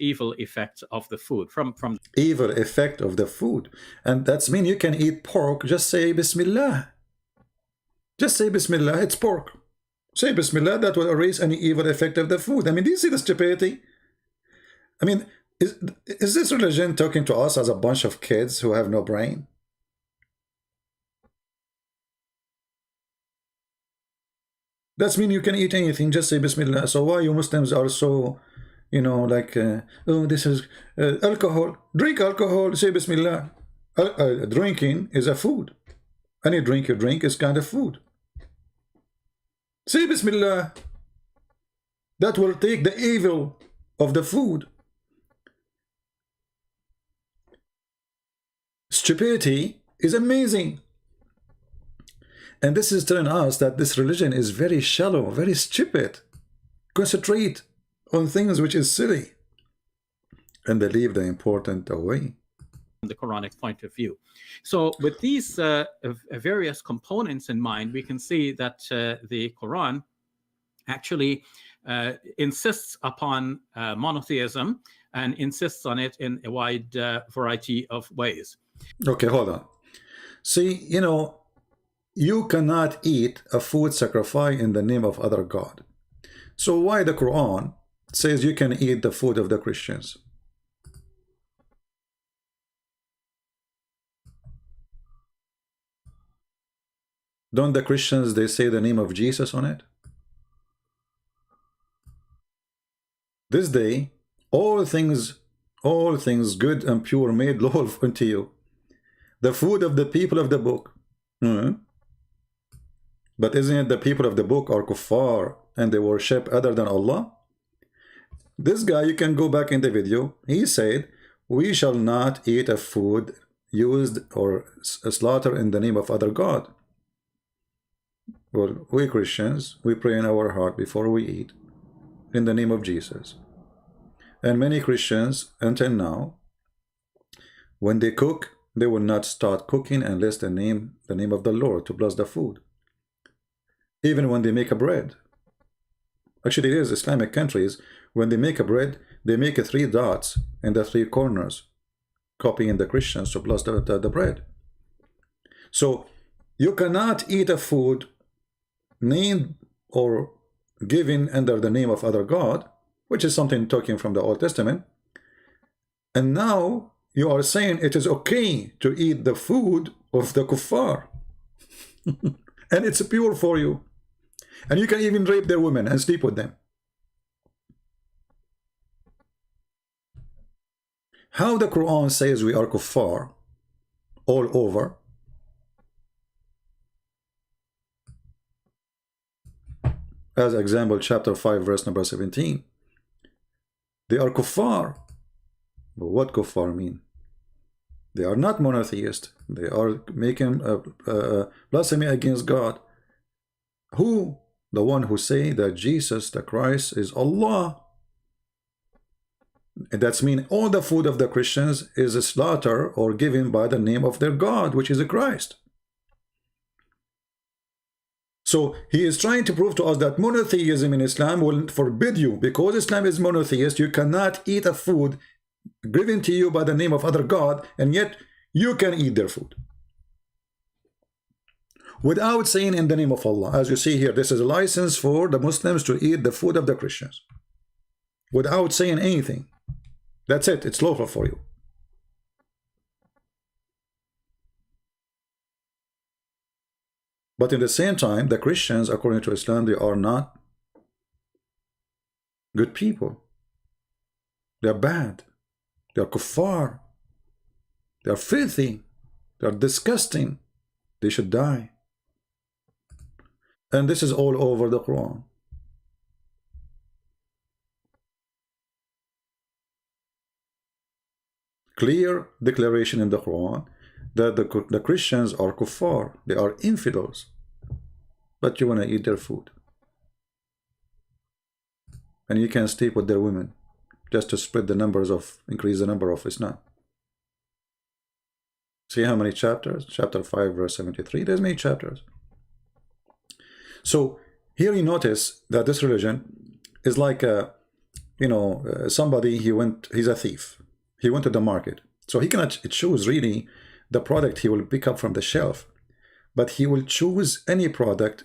evil effects of the food. From evil effect of the food. And that's mean you can eat pork, just say Bismillah. Just say Bismillah, it's pork. Say Bismillah, that will erase any evil effect of the food. I mean, do you see the stupidity? I mean, is this religion talking to us as a bunch of kids who have no brain? That's mean you can eat anything, just say Bismillah. So why you Muslims are so, like, oh, this is alcohol. Drink alcohol, say Bismillah. Drinking is a food. Any drink you drink is kind of food. Say Bismillah. That will take the evil of the food. Stupidity is amazing. And this is telling us that this religion is very shallow, very stupid. Concentrate on things which is silly, and they leave the important away. From the Quranic point of view. So with these various components in mind, we can see that the Quran actually insists upon monotheism and insists on it in a wide variety of ways. Okay, hold on. See, you know, you cannot eat a food sacrificed in the name of other God. So why the Quran says you can eat the food of the Christians? Don't the Christians, they say the name of Jesus on it? This day, all things good and pure made lawful unto you, the food of the people of the book. But isn't it the people of the book are kuffar and they worship other than Allah? This guy, you can go back in the video, he said, we shall not eat a food used or slaughtered in the name of other God. Well, we Christians, we pray in our heart before we eat in the name of Jesus. And many Christians, until now, when they cook, they will not start cooking unless they name the name of the Lord to bless the food. Even when they make a bread. Actually, it is Islamic countries, when they make a bread, they make 3 dots in the 3 corners, copying the Christians to bless the bread. So, you cannot eat a food named or given under the name of other God, which is something talking from the Old Testament. And now you are saying it is okay to eat the food of the kuffar. And it's pure for you. And you can even rape their women and sleep with them. How the Quran says we are kuffar all over. As example, chapter 5, verse number 17. They are kuffar. But what kuffar mean? They are not monotheist. They are making blasphemy against God. Who? The one who say that Jesus, the Christ, is Allah. And that's mean all the food of the Christians is a slaughter or given by the name of their God, which is a Christ. So he is trying to prove to us that monotheism in Islam will forbid you. Because Islam is monotheist, you cannot eat a food given to you by the name of other God, and yet you can eat their food. Without saying in the name of Allah. As you see here, this is a license for the Muslims to eat the food of the Christians. Without saying anything. That's it. It's lawful for you. But in the same time, the Christians, according to Islam, they are not good people. They are bad. They are kuffar. They are filthy. They are disgusting. They should die. And this is all over the Quran. Clear declaration in the Quran that the Christians are kuffar. They are infidels. But you want to eat their food. And you can sleep with their women just to spread the numbers of, increase the number of Islam. See how many chapters? Chapter 5, verse 73. There's many chapters. So here you notice that this religion is like a, somebody, he's a thief. He went to the market. So he cannot choose really the product he will pick up from the shelf. But he will choose any product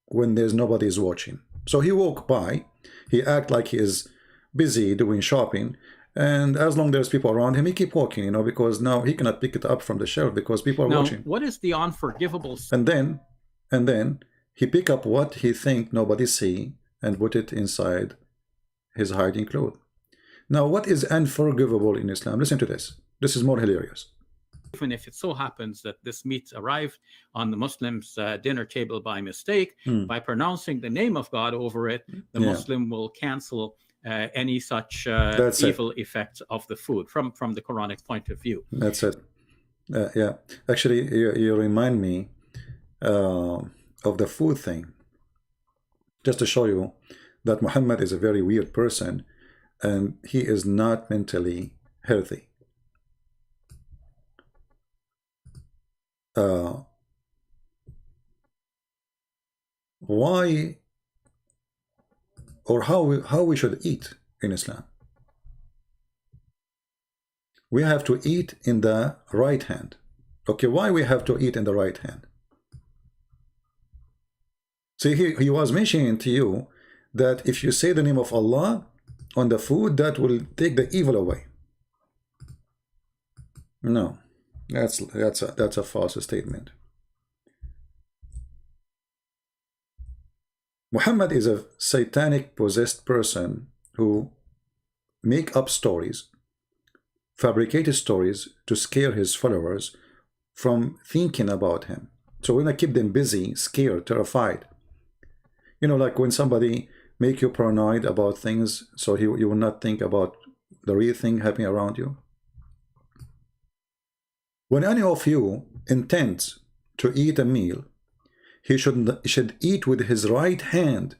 when there's nobody is watching. So he walk by, he act like he is busy doing shopping, and as long as there's people around him, he keep walking, because now he cannot pick it up from the shelf because people are watching. What is the unforgivable? And then he pick up what he think nobody see and put it inside his hiding cloth. Now, what is unforgivable in Islam? Listen to this. This is more hilarious. Even if it so happens that this meat arrived on the Muslim's dinner table by mistake, by pronouncing the name of God over it, the Muslim will cancel any such evil effects of the food from the Quranic point of view. That's it. Yeah. Actually, you remind me of the food thing, just to show you that Muhammad is a very weird person and he is not mentally healthy. Why or how we should eat in Islam? We have to eat in the right hand. Okay, why we have to eat in the right hand? See, he was mentioning to you that if you say the name of Allah on the food, that will take the evil away. No, that's a false statement. Muhammad is a satanic possessed person who make up stories, fabricated stories to scare his followers from thinking about him. So we're gonna keep them busy, scared, terrified. You know, like when somebody make you paranoid about things, so you will not think about the real thing happening around you. When any of you intends to eat a meal, he should eat with his right hand,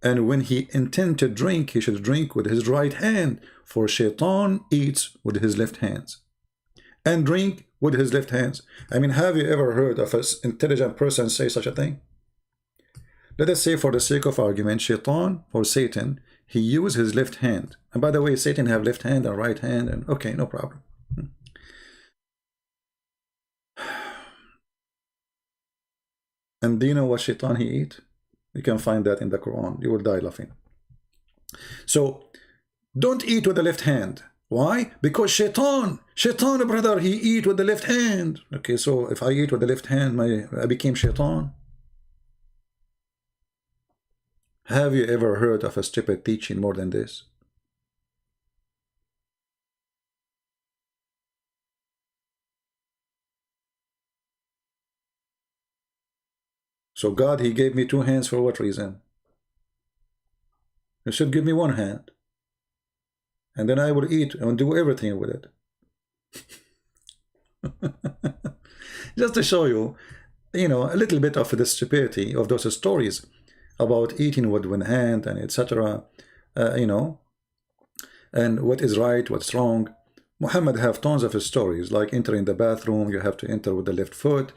and when he intends to drink, he should drink with his right hand, for Shaitan eats with his left hands and drink with his left hands. I mean, have you ever heard of an intelligent person say such a thing? Let us say, for the sake of argument, Shaitan or Satan, he used his left hand. And by the way, Satan have left hand and right hand, and okay, no problem. And do you know what Shaitan he eat? You can find that in the Quran. You will die laughing. So don't eat with the left hand. Why? Because Shaitan, brother, he eat with the left hand. Okay, so if I eat with the left hand, I became Shaitan. Have you ever heard of a stupid teaching more than this? So God, he gave me two hands for what reason? He should give me one hand, and then I will eat and do everything with it. Just to show you, you know, a little bit of the stupidity of those stories about eating with one hand and etc. You know, and what is right, what's wrong. Muhammad have tons of stories, like entering the bathroom, you have to enter with the left foot.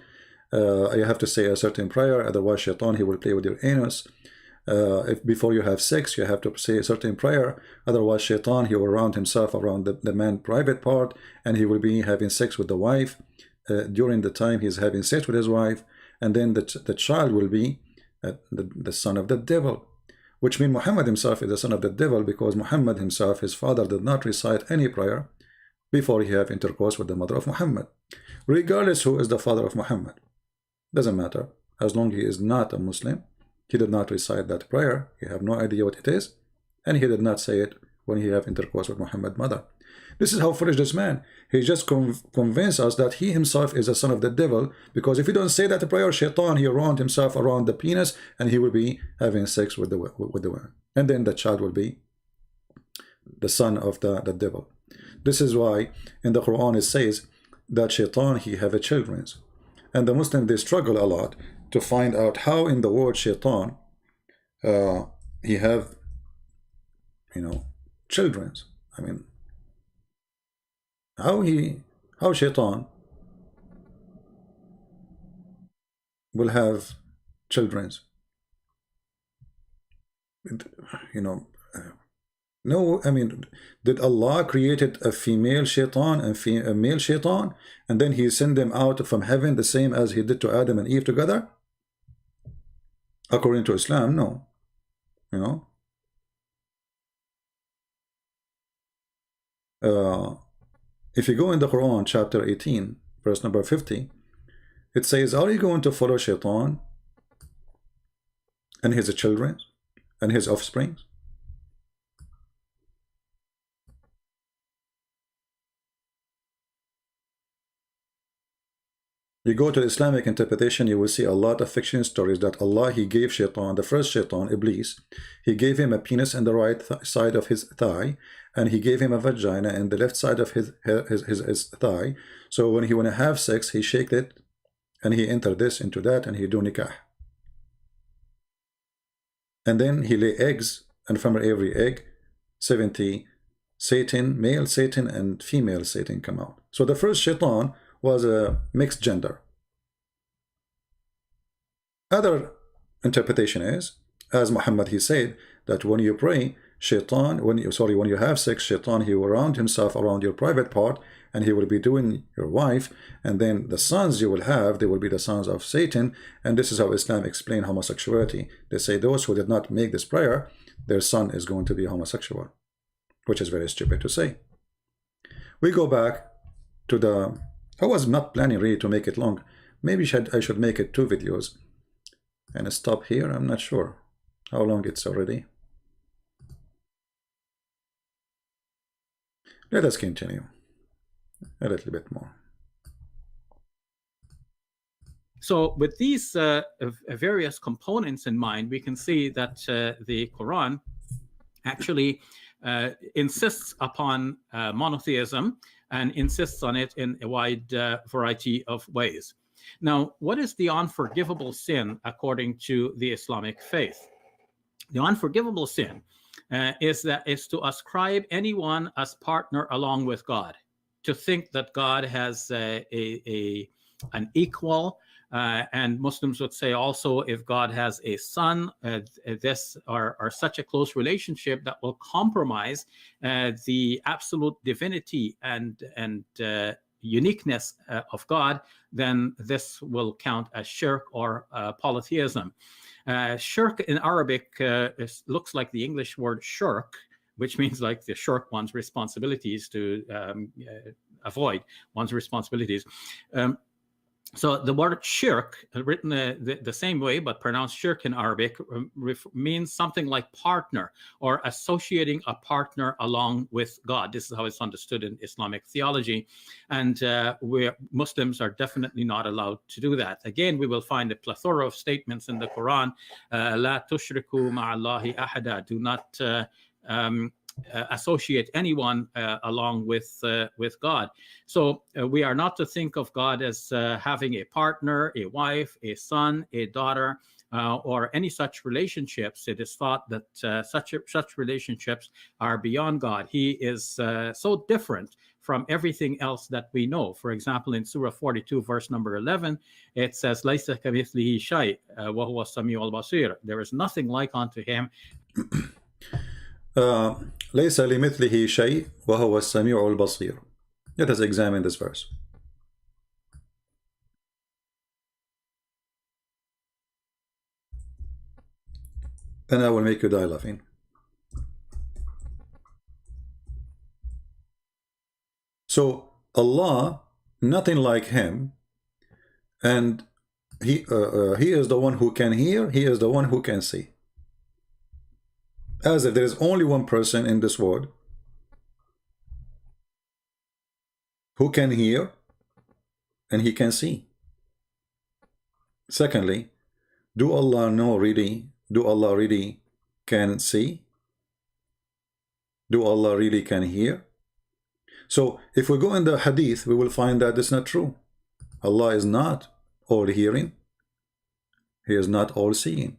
You have to say a certain prayer, otherwise Shaitan, he will play with your anus. If before you have sex, you have to say a certain prayer, otherwise Shaitan, he will round himself around the man's private part, and he will be having sex with the wife during the time he's having sex with his wife, and then the child will be the son of the devil, which means Muhammad himself is the son of the devil, because Muhammad himself, his father, did not recite any prayer before he have intercourse with the mother of Muhammad, regardless who is the father of Muhammad. Doesn't matter, as long as he is not a Muslim. He did not recite that prayer, he have no idea what it is, and he did not say it when he have intercourse with Muhammad's mother. This is how foolish this man. He just convinced us that he himself is a son of the devil, because if he don't say that prayer, Shaitan, he round himself around the penis, and he will be having sex with the woman, and then the child will be the son of the devil. This is why in the Quran it says that Shaitan, he have a children. And the Muslims, they struggle a lot to find out how in the word Shaitan he have, you know, children. I mean, how Shaitan will have children? You know, no, I mean, did Allah created a female Shaitan and a male Shaitan, and then he sent them out from heaven the same as he did to Adam and Eve together? According to Islam, no. You know, if you go in the Quran, chapter 18, verse number 50, it says, are you going to follow Shaitan and his children and his offspring? You go to the Islamic interpretation, you will see a lot of fiction stories that Allah, he gave Shaitan, the first Shaitan, Iblis, he gave him a penis in the right side of his thigh, and he gave him a vagina in the left side of his thigh. So when he want to have sex, he shaked it and he enter this into that, and he do nikah. And then he lay eggs, and from every egg, 70 Satan, male Satan and female Satan come out. So the first shaitan was a mixed gender. Other interpretation is, as Muhammad he said, that when you pray, shaitan, when you have sex, shaitan, he will round himself around your private part, and he will be doing your wife, and then the sons you will have, they will be the sons of Satan. And this is how Islam explain homosexuality. They say those who did not make this prayer, their son is going to be homosexual, which is very stupid to say. We go back to the, I was not planning really to make it long. Maybe I should make it 2 videos and stop here. I'm not sure how long it's already. Let us continue a little bit more. So with these various components in mind, we can see that the Quran actually insists upon monotheism and insists on it in a wide variety of ways. Now, what is the unforgivable sin according to the Islamic faith? The unforgivable sin is to ascribe anyone as partner along with God, to think that God has an equal, and Muslims would say also if God has a son, this are such a close relationship that will compromise the absolute divinity and uniqueness of God, then this will count as shirk or polytheism. Shirk in Arabic looks like the English word shirk, which means like the shirk one's responsibilities, to avoid one's responsibilities. So the word shirk, written the same way but pronounced shirk in Arabic, means something like partner or associating a partner along with God. This is how it's understood in Islamic theology. And Muslims are definitely not allowed to do that. Again, we will find a plethora of statements in the Quran. La tushriku ma'allahi ahada. Do not associate anyone along with God. So we are not to think of God as having a partner, a wife, a son, a daughter, or any such relationships. It is thought that such relationships are beyond God. He is so different from everything else that we know. For example, in Surah 42, verse number 11, it says, "Laysa kamithlihi shay' wa huwa as-sami'ul basir." There is nothing like unto him. ليس لمثله شيء وهو السميع البصير. Let us examine this verse. And I will make you die laughing. So Allah, nothing like him, and he is the one who can hear, he is the one who can see. As if there is only one person in this world who can hear and he can see. Secondly, do Allah know really? Do Allah really can see? Do Allah really can hear? So if we go in the hadith, we will find that it's not true. Allah is not all hearing. He is not all seeing.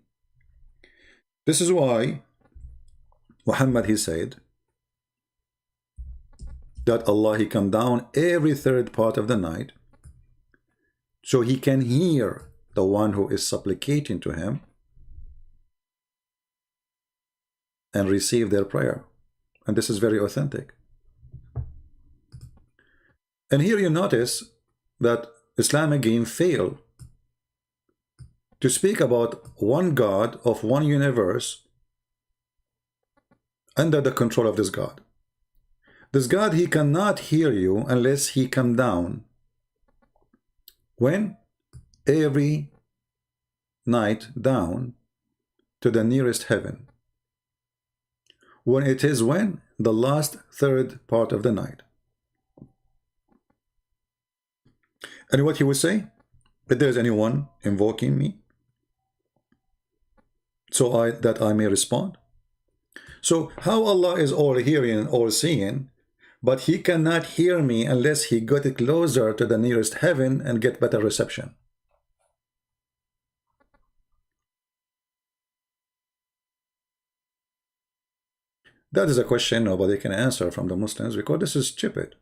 This is why Muhammad, he said that Allah, he come down every third part of the night so he can hear the one who is supplicating to him and receive their prayer. And this is very authentic. And here you notice that Islamic game failed to speak about one God of one universe under the control of this God. This God, he cannot hear you unless he come down. When? Every night down to the nearest heaven. When it is when? The last third part of the night. And what he would say? If there is anyone invoking me, so that I may respond. So how Allah is all hearing and all seeing, but he cannot hear me unless he got closer to the nearest heaven and get better reception. That is a question nobody can answer from the Muslims because this is stupid.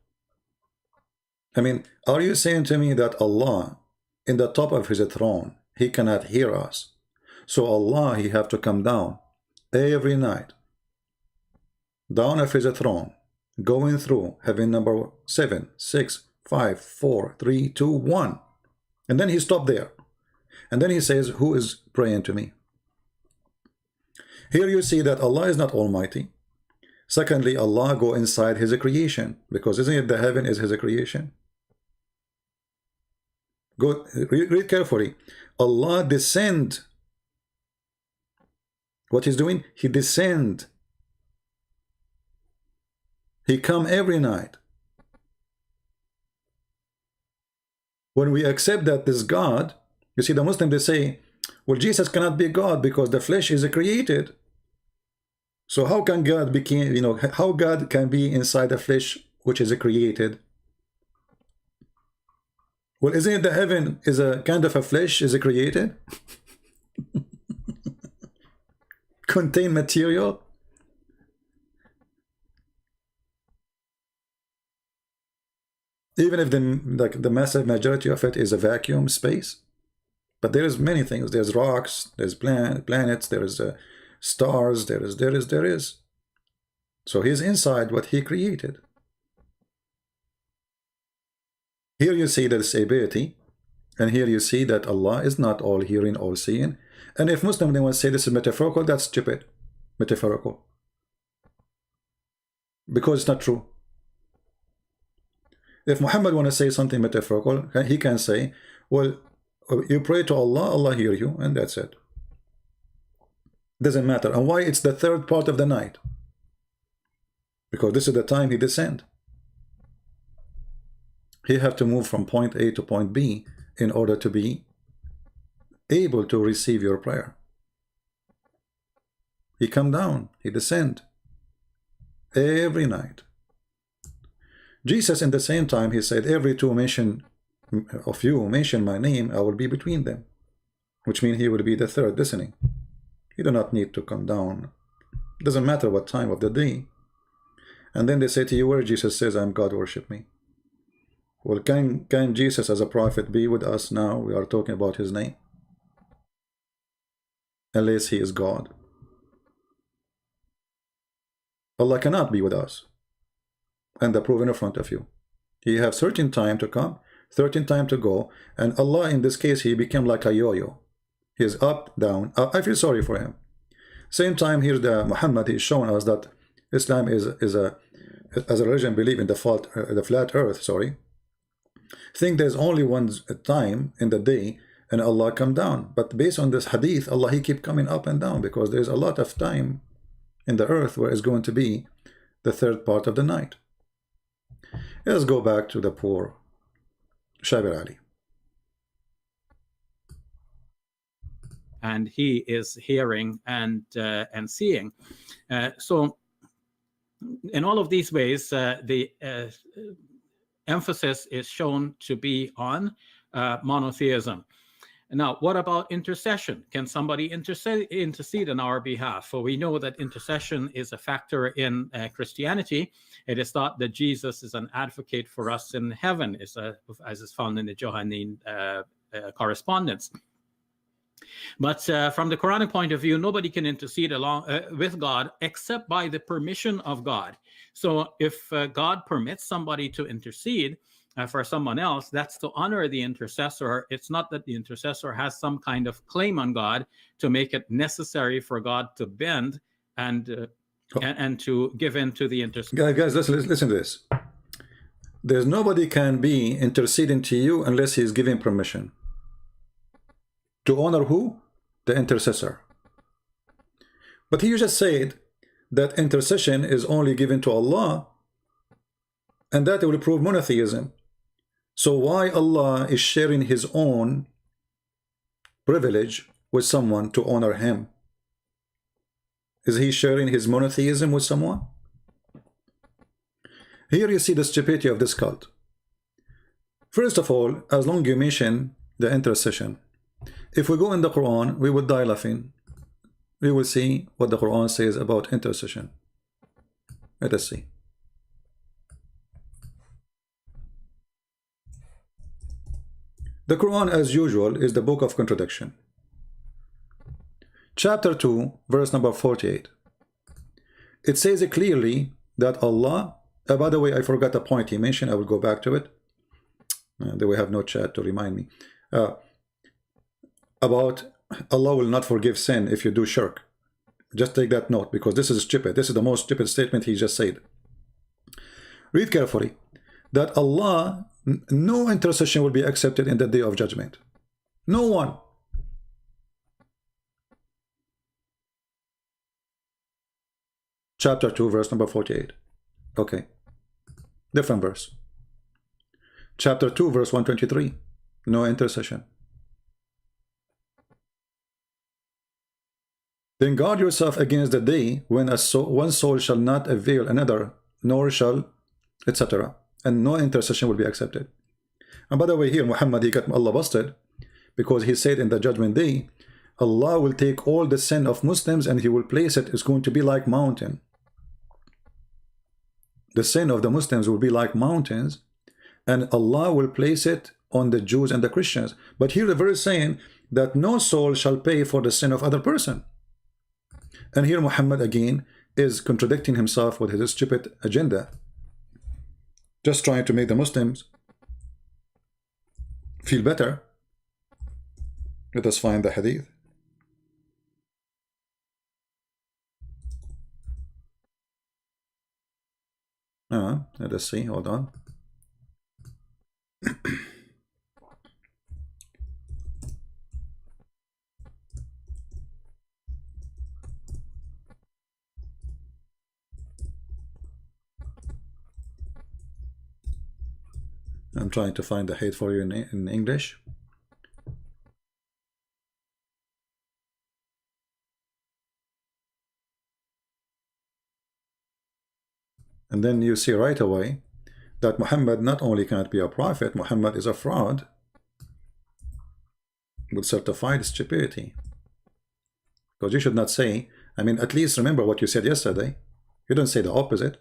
I mean, are you saying to me that Allah, in the top of his throne, he cannot hear us? So Allah, he have to come down every night, down of his throne, going through heaven number 7, 6, 5, 4, 3, 2, 1. And then he stopped there. And then he says, who is praying to me? Here you see that Allah is not almighty. Secondly, Allah go inside his creation, because isn't it the heaven is his creation? Go read carefully. Allah descend. What he's doing? He descend. He come every night. When we accept that this God, you see the Muslims, they say, well, Jesus cannot be God because the flesh is created. So how can God become, how God can be inside the flesh which is created? Well, isn't it the heaven is a kind of a flesh is created? Contain material? Even if the massive majority of it is a vacuum space. But there's many things. There's rocks, there's planets, there's stars, there is. So he's inside what he created. Here you see the disability, and here you see that Allah is not all hearing, all seeing. And if Muslims they want to say this is metaphorical, that's stupid. Metaphorical. Because it's not true. If Muhammad want to say something metaphorical, he can say, well, you pray to Allah, Allah hear you, and that's it. Doesn't matter. And why it's the third part of the night? Because this is the time he descend. He have to move from point A to point B in order to be able to receive your prayer. He come down, he descend every night. Jesus in the same time, he said, every two of you mention my name, I will be between them. Which means he will be the third listening. You do not need to come down. It doesn't matter what time of the day. And then they say to you, where Jesus says, I'm God, worship me. Well, can Jesus as a prophet be with us now? We are talking about his name. Unless he is God. Allah cannot be with us. And the proof in front of you. He have certain time to come, certain time to go. And Allah, in this case, he became like a yo-yo. He is up, down. I feel sorry for him. Same time, here's the Muhammad, he's showing us that Islam is a religion believe in the flat earth, sorry. Think there's only one time in the day and Allah come down. But based on this hadith, Allah, he keep coming up and down because there's a lot of time in the earth where it's going to be the third part of the night. Let's go back to the poor Shabir Ali. And he is hearing and seeing. So in all of these ways, the emphasis is shown to be on monotheism. Now, what about intercession? Can somebody intercede on our behalf? For we know that intercession is a factor in Christianity. It is thought that Jesus is an advocate for us in heaven, as is found in the Johannine correspondence. But from the Quranic point of view, nobody can intercede along with God except by the permission of God. So if God permits somebody to intercede for someone else, that's to honor the intercessor. It's not that the intercessor has some kind of claim on God to make it necessary for God to bend and to give in to the intercessor. Guys, listen to this. There's nobody can be interceding to you unless he is giving permission. To honor who? The intercessor. But he just said that intercession is only given to Allah, and that will prove monotheism. So why Allah is sharing his own privilege with someone to honor him? Is he sharing his monotheism with someone? Here you see the stupidity of this cult. First of all, as long as you mention the intercession, if we go in the Quran, we would die laughing. We will see what the Quran says about intercession. Let us see. The Quran, as usual, is the book of contradiction. Chapter 2, verse number 48. It says clearly that Allah, by the way, I forgot a point he mentioned. I will go back to it. Then we have no chat to remind me. About Allah will not forgive sin if you do shirk. Just take that note, because this is stupid. This is the most stupid statement he just said. Read carefully. That Allah, no intercession will be accepted in the day of judgment. No one. Chapter 2, verse number 48. Okay. Different verse. Chapter 2, verse 123. No intercession. Then guard yourself against the day when one soul shall not avail another, nor shall, etc. And no intercession will be accepted. And by the way, here Muhammad, he got Allah busted, because he said in the judgment day, Allah will take all the sin of Muslims and he will place it. It's going to be like mountain. The sin of the Muslims will be like mountains, and Allah will place it on the Jews and the Christians. But here the verse is saying that no soul shall pay for the sin of other person. And here Muhammad again is contradicting himself with his stupid agenda, just trying to make the Muslims feel better. Let us find the hadith. Let us see, hold on. I'm trying to find the hadith for you in English. And then you see right away that Muhammad not only cannot be a prophet, Muhammad is a fraud with certified stupidity. Because you should not say, I mean, at least remember what you said yesterday. You don't say the opposite.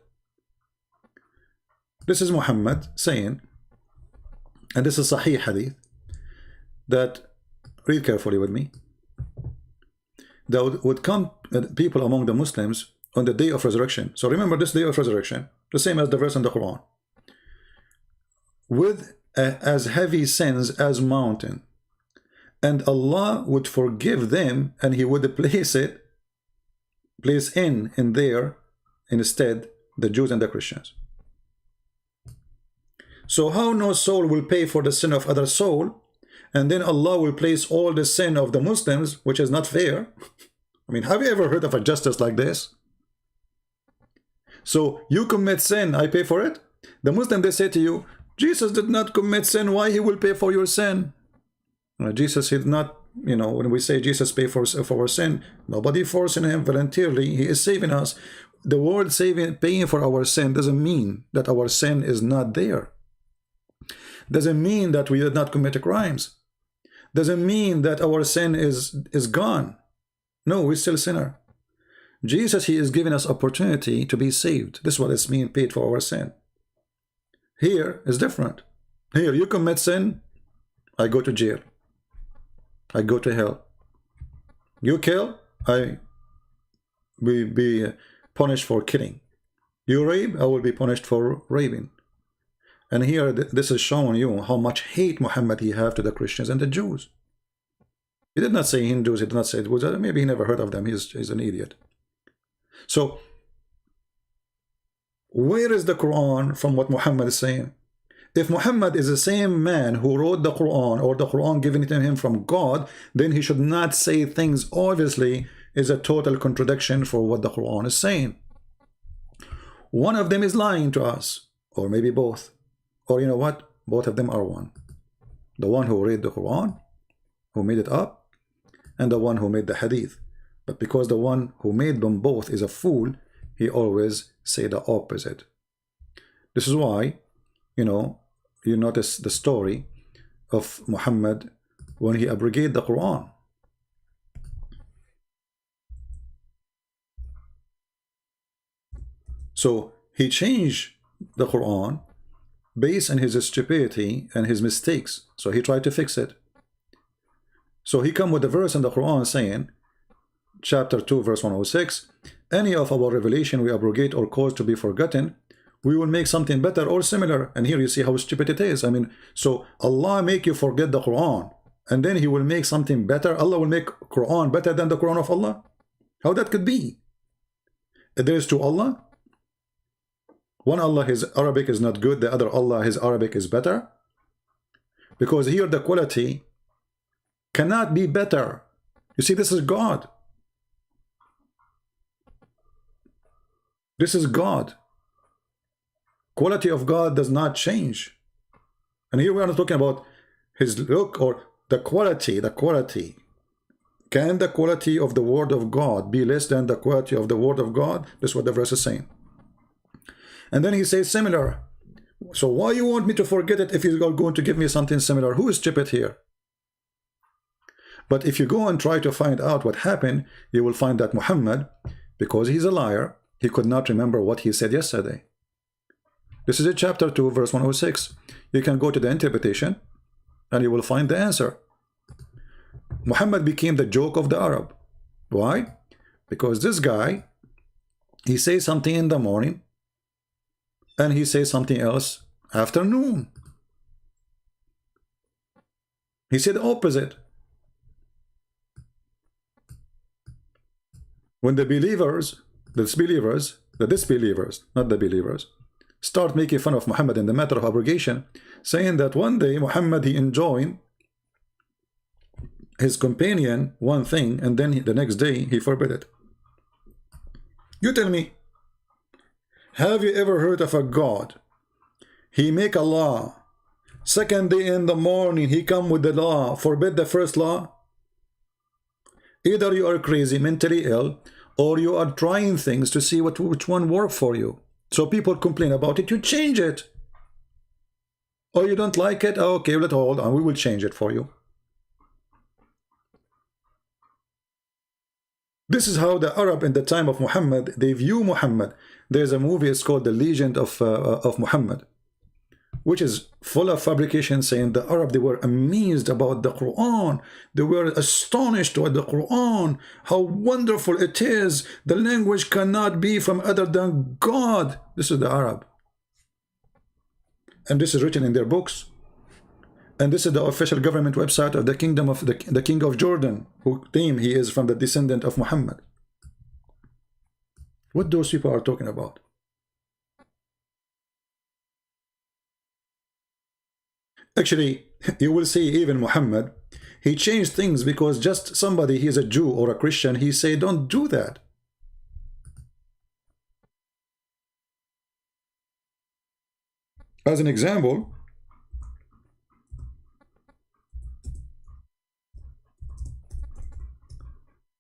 This is Muhammad saying, and this is Sahih hadith, that, read carefully with me, that would come people among the Muslims on the day of resurrection. So remember this day of resurrection, the same as the verse in the Quran, with as heavy sins as mountain, and Allah would forgive them, and he would place in there instead the Jews and the Christians. So how no soul will pay for the sin of other soul, and then Allah will place all the sin of the Muslims, which is not fair. I mean, have you ever heard of a justice like this? So you commit sin, I pay for it. The Muslim, they say to you, Jesus did not commit sin, why he will pay for your sin? Jesus did not, you know, when we say Jesus pay for our sin, nobody forcing him voluntarily, he is saving us. The word saving, paying for our sin doesn't mean that our sin is not there. Doesn't mean that we did not commit crimes. Doesn't mean that our sin is gone. No, we're still sinner. Jesus, he is giving us opportunity to be saved. This is what it's mean, paid for our sin. Here is different. Here, you commit sin, I go to jail. I go to hell. You kill, I will be punished for killing. You rape, I will be punished for raping. And here, this is showing you how much hate Muhammad he have to the Christians and the Jews. He did not say Hindus, he did not say it was, maybe he never heard of them, he's an idiot. So, where is the Quran from what Muhammad is saying? If Muhammad is the same man who wrote the Quran, or the Quran given to him from God, then he should not say things obviously is a total contradiction for what the Quran is saying. One of them is lying to us, or maybe both. Or you know what? Both of them are one. The one who read the Quran, who made it up, and the one who made the hadith. But because the one who made them both is a fool, he always say the opposite. This is why, you know, you notice the story of Muhammad when he abrogated the Quran. So he changed the Quran based on his stupidity and his mistakes. So he tried to fix it. So he come with a verse in the Quran saying, chapter 2, verse 106, any of our revelation we abrogate or cause to be forgotten, we will make something better or similar. And here you see how stupid it is. I mean, so Allah make you forget the Quran, and then he will make something better. Allah will make Quran better than the Quran of Allah? How that could be? There is two Allah. One Allah, his Arabic is not good. The other Allah, his Arabic is better. Because here the quality cannot be better. You see, this is God. This is God. Quality of God does not change. And here we are not talking about his look or the quality. The quality. Can the quality of the word of God be less than the quality of the word of God? This is what the verse is saying. And then he says similar. So why you want me to forget it if he's going to give me something similar? Who is stupid here? But if you go and try to find out what happened, you will find that Muhammad, because he's a liar, he could not remember what he said yesterday. This is a chapter 2, verse 106. You can go to the interpretation and you will find the answer. Muhammad became the joke of the Arab. Why? Because this guy, he says something in the morning and he says something else afternoon. He said the opposite. When the disbelievers, not the believers, start making fun of Muhammad in the matter of abrogation, saying that one day Muhammad, he enjoined his companion one thing, and then the next day he forbid it. You tell me, have you ever heard of a God? He make a law. Second day in the morning, he come with the law, forbid the first law. Either you are crazy, mentally ill, or you are trying things to see which one work for you. So people complain about it, you change it. Or you don't like it, okay, let's hold on, we will change it for you. This is how the Arab in the time of Muhammad, they view Muhammad. There's a movie, it's called The Legend of Muhammad, which is full of fabrication, saying the Arab, they were amazed about the Quran. They were astonished by the Quran, how wonderful it is. The language cannot be from other than God. This is the Arab. And this is written in their books. And this is the official government website of the kingdom of the king of Jordan, who claim he is from the descendant of Muhammad. What those people are talking about? Actually, you will see even Muhammad, he changed things because just somebody, he is a Jew or a Christian, he say don't do that. As an example,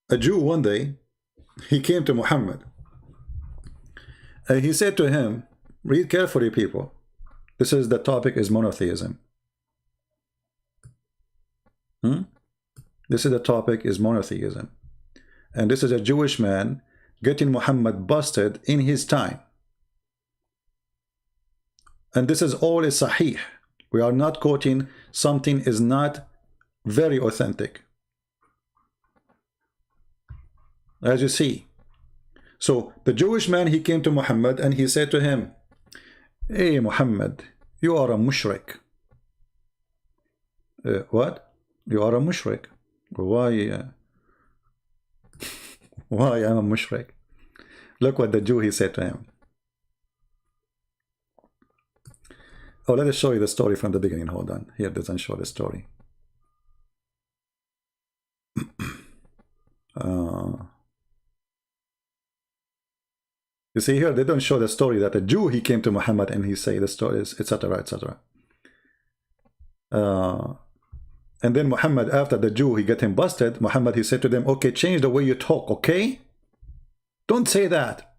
a Jew one day, he came to Muhammad and he said to him, read carefully people, this is the topic is monotheism. This is the topic is monotheism. And this is a Jewish man getting Muhammad busted in his time. And this is all is sahih. We are not quoting something is not very authentic. As you see. So the Jewish man, he came to Muhammad and he said to him, hey Muhammad, you are a mushrik. What? You are a mushrik. Why? Why I'm a mushrik? Look what the Jew, he said to him. Oh, let us show you the story from the beginning. Hold on. Here it doesn't show the story. You see here, they don't show the story that a Jew, he came to Muhammad and he say the stories, etc., etc. And then Muhammad, after the Jew, he get him busted, Muhammad, he said to them, okay, change the way you talk, okay? Don't say that.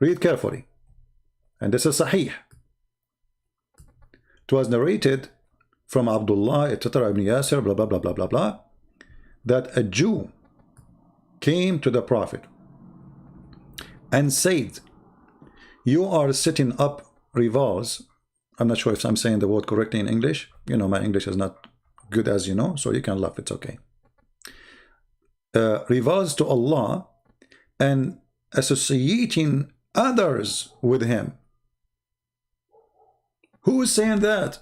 Read carefully. And this is Sahih. It was narrated from Abdullah, etc., Ibn Yasir, blah, blah, blah, blah, blah, blah, that a Jew came to the Prophet and said, You are setting up rivals. I'm not sure if I'm saying the word correctly in English. You know, my English is not good, as you know, so you can laugh, it's okay. Rivals to Allah and associating others with him. Who is saying that?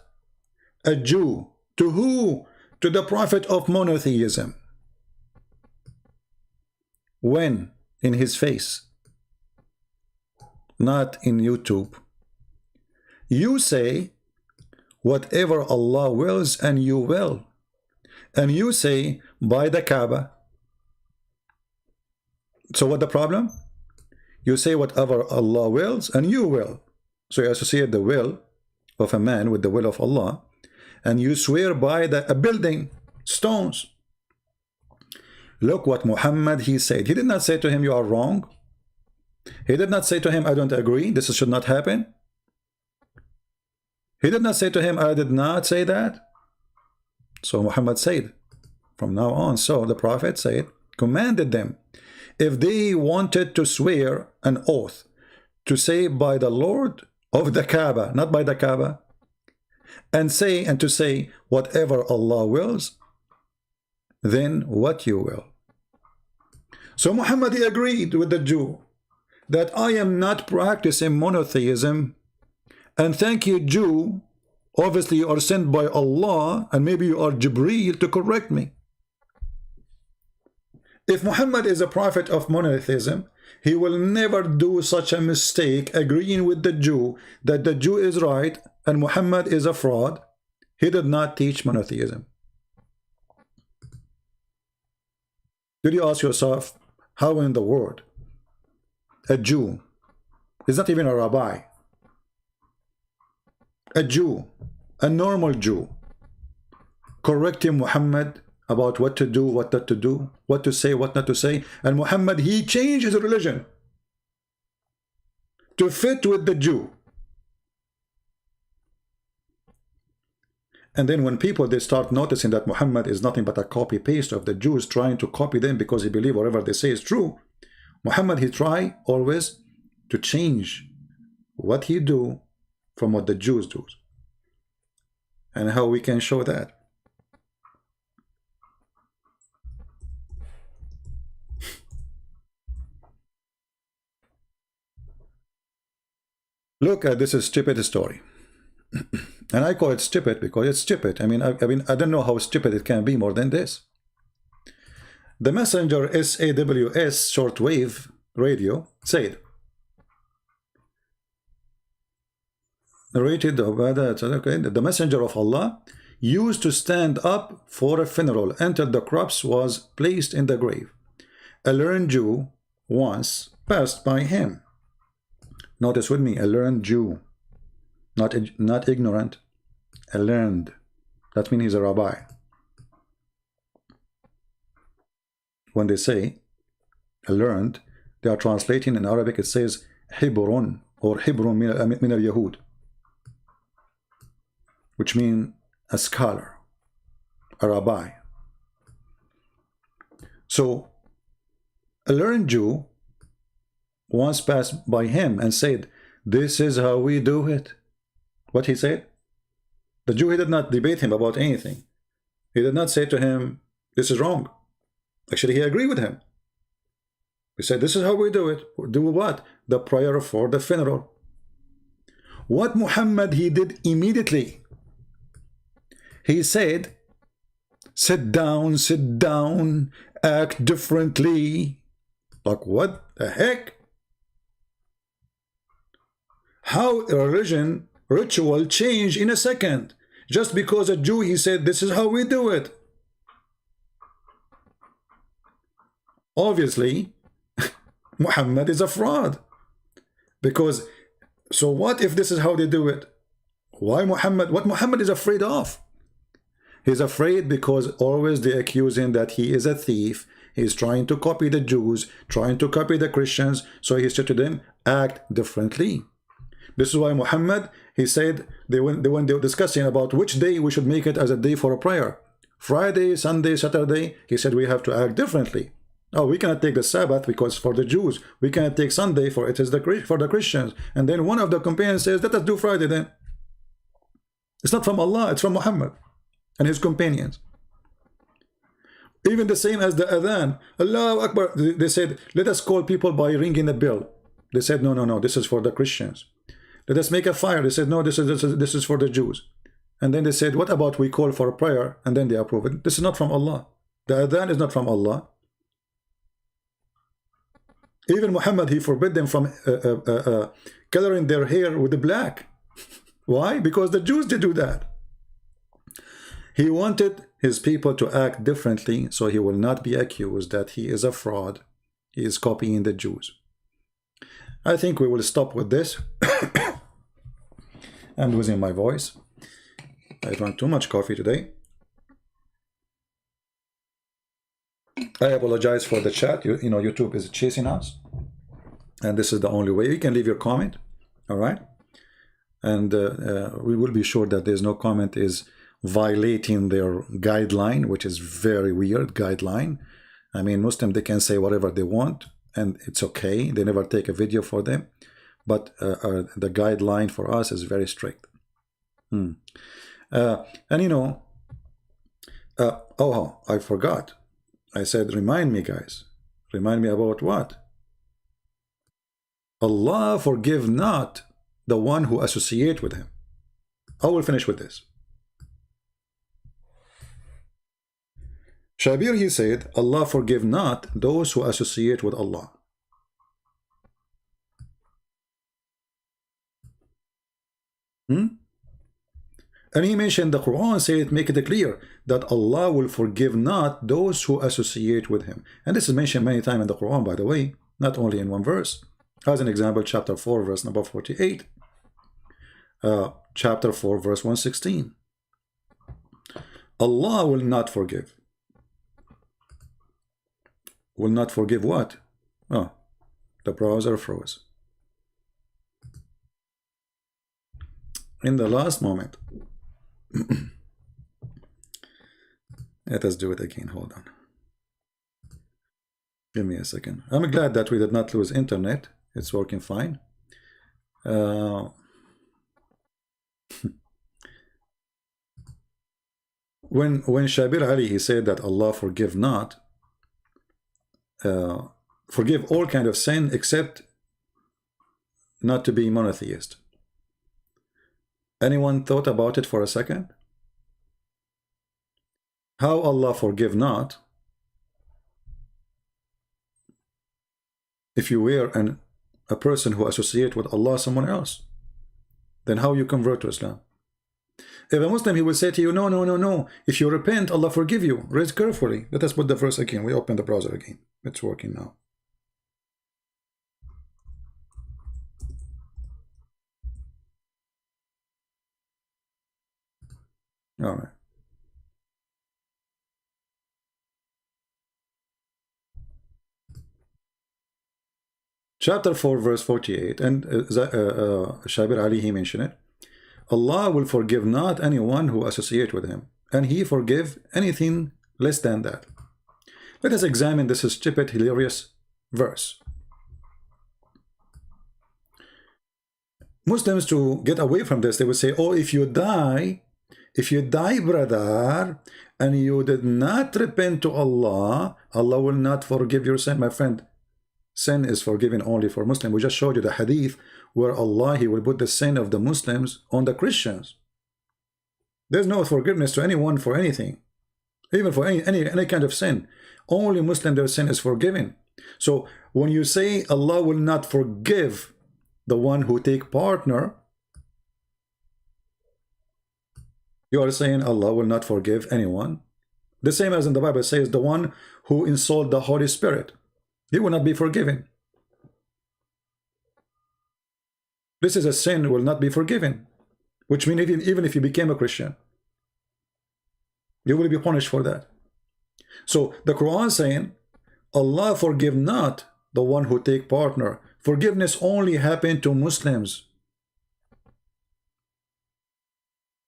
A Jew. To who? To the prophet of monotheism. When? In his face. Not in YouTube. You say whatever Allah wills, and you will. And you say by the Kaaba. So what the problem? You say whatever Allah wills, and you will. So you associate the will of a man with the will of Allah, and you swear by a building, stones. Look what Muhammad, he said. He did not say to him, you are wrong. He did not say to him, I don't agree, this should not happen. He did not say to him, I did not say that. So Muhammad said, from now on, so the Prophet said, commanded them, if they wanted to swear an oath, to say by the Lord of the Kaaba, not by the Kaaba, and to say whatever Allah wills, then what you will. So Muhammad, he agreed with the Jew that I am not practicing monotheism, and thank you, Jew, obviously you are sent by Allah, and maybe you are Jibreel to correct me. If Muhammad is a prophet of monotheism, he will never do such a mistake agreeing with the Jew that the Jew is right and Muhammad is a fraud. He did not teach monotheism. Did you ask yourself, how in the world a Jew, he's not even a rabbi, a Jew, a normal Jew, correcting Muhammad about what to do, what not to do, what to say, what not to say, and Muhammad, he changed his religion to fit with the Jew. And then when people, they start noticing that Muhammad is nothing but a copy-paste of the Jews, trying to copy them because he believes whatever they say is true, Muhammad, he try always to change what he do from what the Jews do. And how we can show that? Look at this is stupid story. And I call it stupid because it's stupid. I mean, I don't know how stupid it can be more than this. The messenger SAW shortwave radio said, narrated the messenger of Allah used to stand up for a funeral until the corpse was placed in the grave. A learned Jew once passed by him. Notice with me, a learned Jew, not ignorant, a learned. That means he's a rabbi. When they say a learned, they are translating in Arabic, it says Hibrun or Hibrun min al-Yahud, which means a scholar, a rabbi. So a learned Jew once passed by him and said, this is how we do it. What he said? The Jew, he did not debate him about anything. He did not say to him, this is wrong. Actually, he agreed with him. He said, this is how we do it. Do what? The prayer for the funeral. What Muhammad, he did immediately. He said, sit down, act differently. Like what the heck? How a religion, ritual change in a second. Just because a Jew, he said, this is how we do it. Obviously, Muhammad is a fraud. Because, so what if this is how they do it? Why Muhammad? What Muhammad is afraid of? He's afraid because always they accuse him that he is a thief. He's trying to copy the Jews, trying to copy the Christians. So he said to them, act differently. This is why Muhammad, he said, when they were discussing about which day we should make it as a day for a prayer. Friday, Sunday, Saturday, he said we have to act differently. Oh, we cannot take the Sabbath because for the Jews. We cannot take Sunday for it is for the Christians. And then one of the companions says, let us do Friday then. It's not from Allah, it's from Muhammad and his companions. Even the same as the adhan. Allahu Akbar. They said, let us call people by ringing the bell. They said, no, no, no, this is for the Christians. Let us make a fire. They said, no, this is for the Jews. And then they said, what about we call for a prayer? And then they approve it. This is not from Allah. The adhan is not from Allah. Even Muhammad, he forbid them from coloring their hair with the black. Why? Because the Jews did do that. He wanted his people to act differently so he will not be accused that he is a fraud. He is copying the Jews. I think we will stop with this. I'm losing my voice. I drank too much coffee today. I apologize for the chat. You know, YouTube is chasing us. And this is the only way. You can leave your comment. All right. And we will be sure that there's no comment is violating their guideline, which is very weird guideline. I mean, Muslim, they can say whatever they want and it's okay. They never take a video for them. But the guideline for us is very strict. And you know, oh, I forgot. I said, remind me, guys. Remind me about what? Allah forgive not the one who associate with him. I will finish with this. Shabir, he said, Allah forgive not those who associate with Allah. And he mentioned the Quran said, make it clear that Allah will forgive not those who associate with him. And this is mentioned many times in the Quran, by the way, not only in one verse. As an example, chapter 4, verse number 48. Chapter 4, verse 116. Allah will not forgive. Will not forgive what? Oh, the browser froze. In the last moment. Let us do it again. Hold on. Give me a second. I'm glad that we did not lose internet. It's working fine. When Shabir Ali, he said that Allah forgive not, forgive all kind of sin except not to be monotheist. Anyone thought about it for a second? How Allah forgive not if you were a person who associate with Allah someone else? Then how you convert to Islam? If a Muslim, he will say to you, no, no, no, no. If you repent, Allah forgive you. Read carefully. Let us put the verse again. We open the browser again. It's working now. All right. Chapter 4, verse 48. And Shabir Ali, he mentioned it. Allah will forgive not anyone who associate with him, and he forgive anything less than that. Let us examine this stupid, hilarious verse. Muslims, to get away from this, they would say, oh, if you die, brother, and you did not repent to Allah, Allah will not forgive your sin. My friend, sin is forgiven only for Muslims. We just showed you the hadith where Allah, he will put the sin of the Muslims on the Christians. There's no forgiveness to anyone for anything, even for any kind of sin. Only Muslim, their sin is forgiven. So when you say Allah will not forgive the one who take partner, you are saying Allah will not forgive anyone. The same as in the Bible says, the one who insult the Holy Spirit, he will not be forgiven. This is a sin, will not be forgiven. Which means even if you became a Christian, you will be punished for that. So the Quran is saying, Allah forgive not the one who take partner. Forgiveness only happened to Muslims.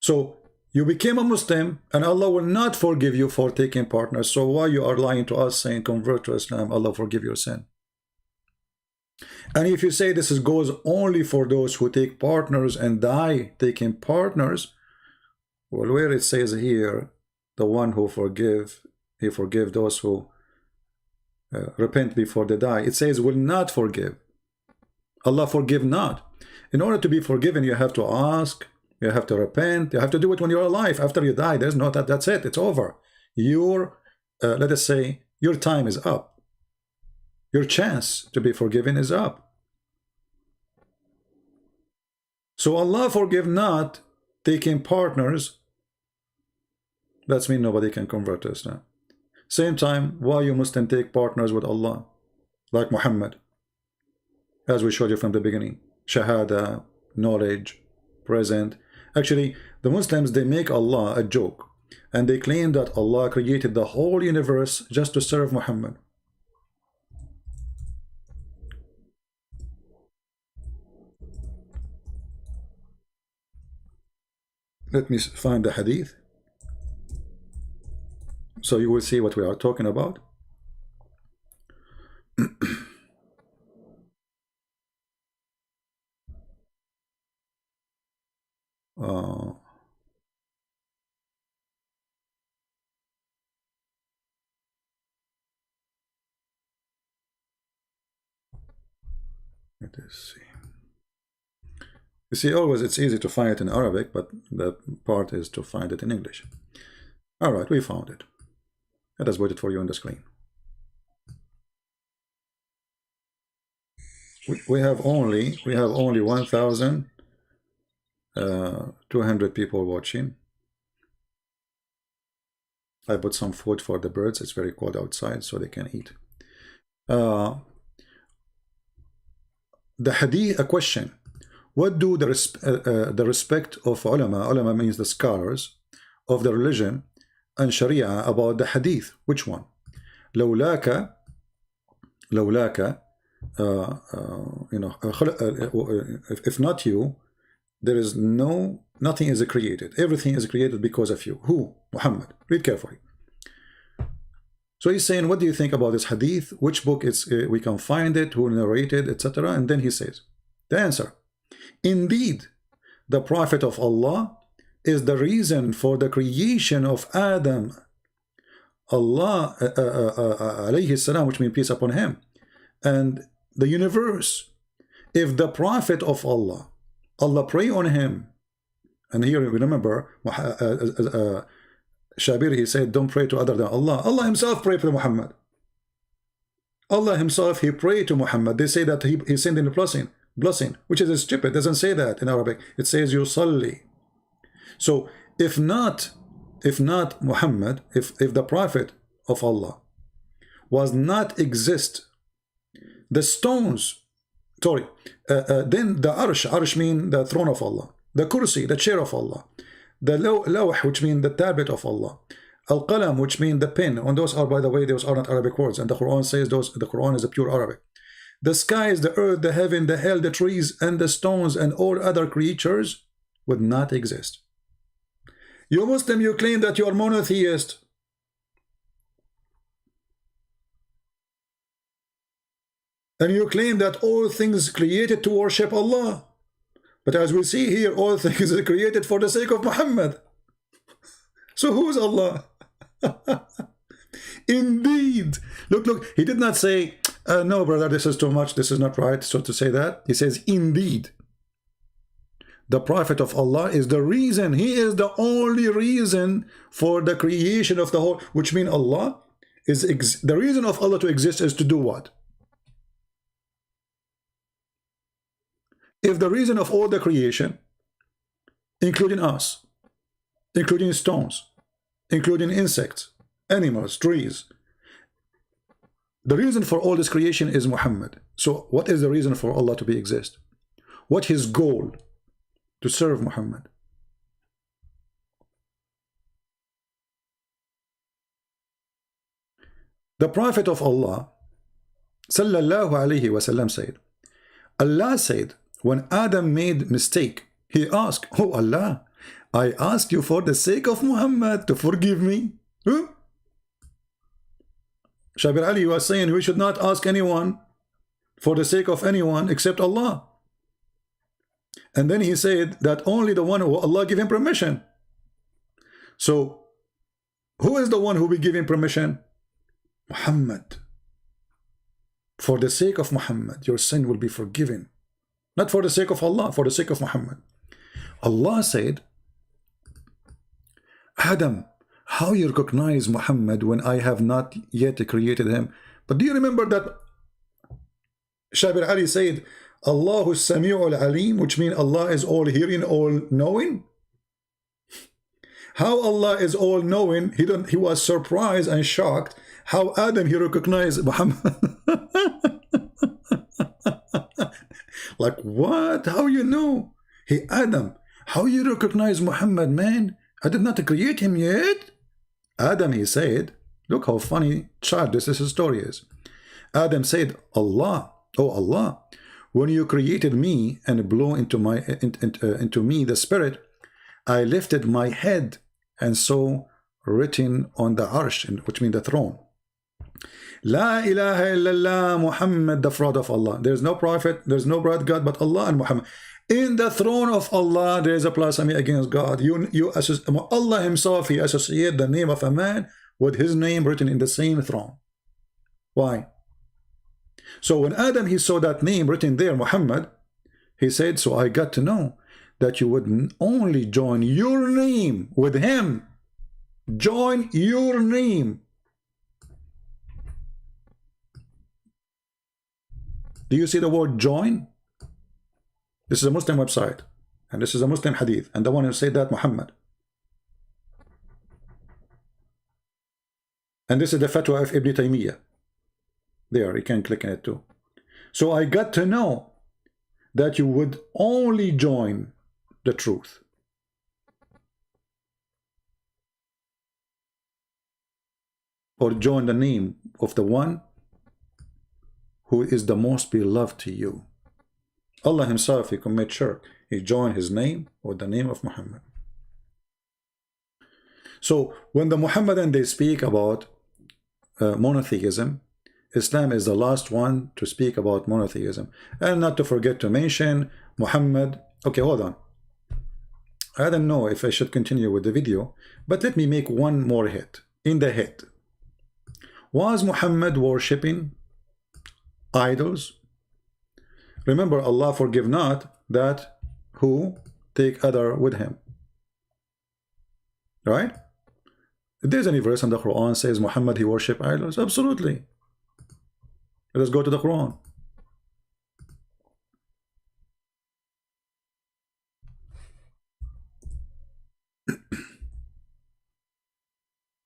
So You became a Muslim, and Allah will not forgive you for taking partners. So why you are lying to us saying convert to Islam, Allah forgive your sin? And if you say this goes only for those who take partners and die taking partners, well, where it says here, the one who he forgive those who repent before they die. It says will not forgive. Allah forgive not. In order to be forgiven, you have to ask, you have to repent, you have to do it when you're alive. After you die, there's no that's it, it's over. Your let us say your time is up. Your chance to be forgiven is up. So Allah forgive not taking partners. That means nobody can convert to Islam. Same time, why you Muslim take partners with Allah, like Muhammad, as we showed you from the beginning. Shahada, knowledge, present. Actually, the Muslims, they make Allah a joke, and they claim that Allah created the whole universe just to serve Muhammad. Let me find the hadith, so you will see what we are talking about. Let us see. You see, always it's easy to find it in Arabic, but the part is to find it in English. All right, we found it. Let us put it for you on the screen. We have only 1,200 people watching. I put some food for the birds. It's very cold outside, so they can eat. The hadith, a question. What do the respect of ulama means the scholars of the religion and Sharia about the hadith? Which one? لولاك if not you, there is nothing is created. Everything is created because of you. Who? Muhammad. Read carefully. So he's saying, what do you think about this hadith? Which book we can find it? Who narrated, etc. And then he says, the answer. Indeed, the Prophet of Allah is the reason for the creation of Adam. Allah, alayhi salam, which means peace upon him, and the universe. If the Prophet of Allah pray on him, and here remember, Shabir, he said, don't pray to other than Allah. Allah himself prayed to Muhammad. Allah himself, he prayed to Muhammad. They say that he sent in the blessing, which is stupid. It doesn't say that in Arabic. It says yusalli. So if not Muhammad, if the Prophet of Allah was not exist, the stones, then the arsh mean the throne of Allah, the kursi, the chair of Allah, the lawh, which mean the tablet of Allah, al-qalam, which mean the pen, and those are, by the way, those are not Arabic words, and the Quran says the Quran is a pure Arabic. The skies, the earth, the heaven, the hell, the trees, and the stones, and all other creatures would not exist. You Muslim, you claim that you are monotheist. And you claim that all things created to worship Allah. But as we see here, all things are created for the sake of Muhammad. So who's Allah? Indeed. Look, he did not say, no, brother, this is too much, this is not right, so to say that. He says, indeed. The Prophet of Allah is the reason, he is the only reason for the creation of the whole, which means Allah is, the reason of Allah to exist is to do what? If the reason of all the creation, including us, including stones, including insects, animals, trees, the reason for all this creation is Muhammad. So what is the reason for Allah to be exist? What his goal? To serve Muhammad. The Prophet of Allah sallallahu alayhi wasallam said, Allah said, when Adam made mistake, he asked, oh Allah, I asked you for the sake of Muhammad to forgive me. Huh? Shabir Ali was saying we should not ask anyone for the sake of anyone except Allah. And then he said that only the one who Allah give him permission. So who is the one who will give him permission? Muhammad. For the sake of Muhammad, your sin will be forgiven. Not for the sake of Allah, for the sake of Muhammad. Allah said, Adam, how you recognize Muhammad when I have not yet created him? But do you remember that Shabir Ali said, Allahu Sami'ul Alim, which means Allah is all hearing, all knowing? How Allah is all knowing, he was surprised and shocked how Adam he recognized Muhammad. Like what? How you know? Hey Adam, how you recognize Muhammad, man? I did not create him yet. Adam, he said, look how funny child this story is. Adam said, Allah, oh Allah, when you created me and blew into me the spirit, I lifted my head and saw written on the arsh, which means the throne, La ilaha illallah Muhammad, the fraud of Allah. There's no prophet, there's no bright God but Allah and Muhammad. In the throne of Allah, there is a blasphemy against God. Allah himself, he associated the name of a man with his name written in the same throne. Why? So when Adam, he saw that name written there, Muhammad, he said, so I got to know that you would only join your name with him. Join your name. Do you see the word join? This is a Muslim website, and this is a Muslim hadith, and the one who said that, Muhammad. And this is the fatwa of Ibn Taymiyyah. There, you can click on it too. So I got to know that you would only join the truth. Or join the name of the one who is the most beloved to you. Allah himself, he commit shirk. He joined his name with the name of Muhammad. So when the Muhammadan, they speak about monotheism, Islam is the last one to speak about monotheism. And not to forget to mention Muhammad. Okay, hold on. I don't know if I should continue with the video, but let me make one more hit. In the hit, was Muhammad worshipping idols? Remember, Allah forgive not that who take other with him. Right? If there's any verse in the Quran says Muhammad he worship idols, absolutely. Let us go to the Quran.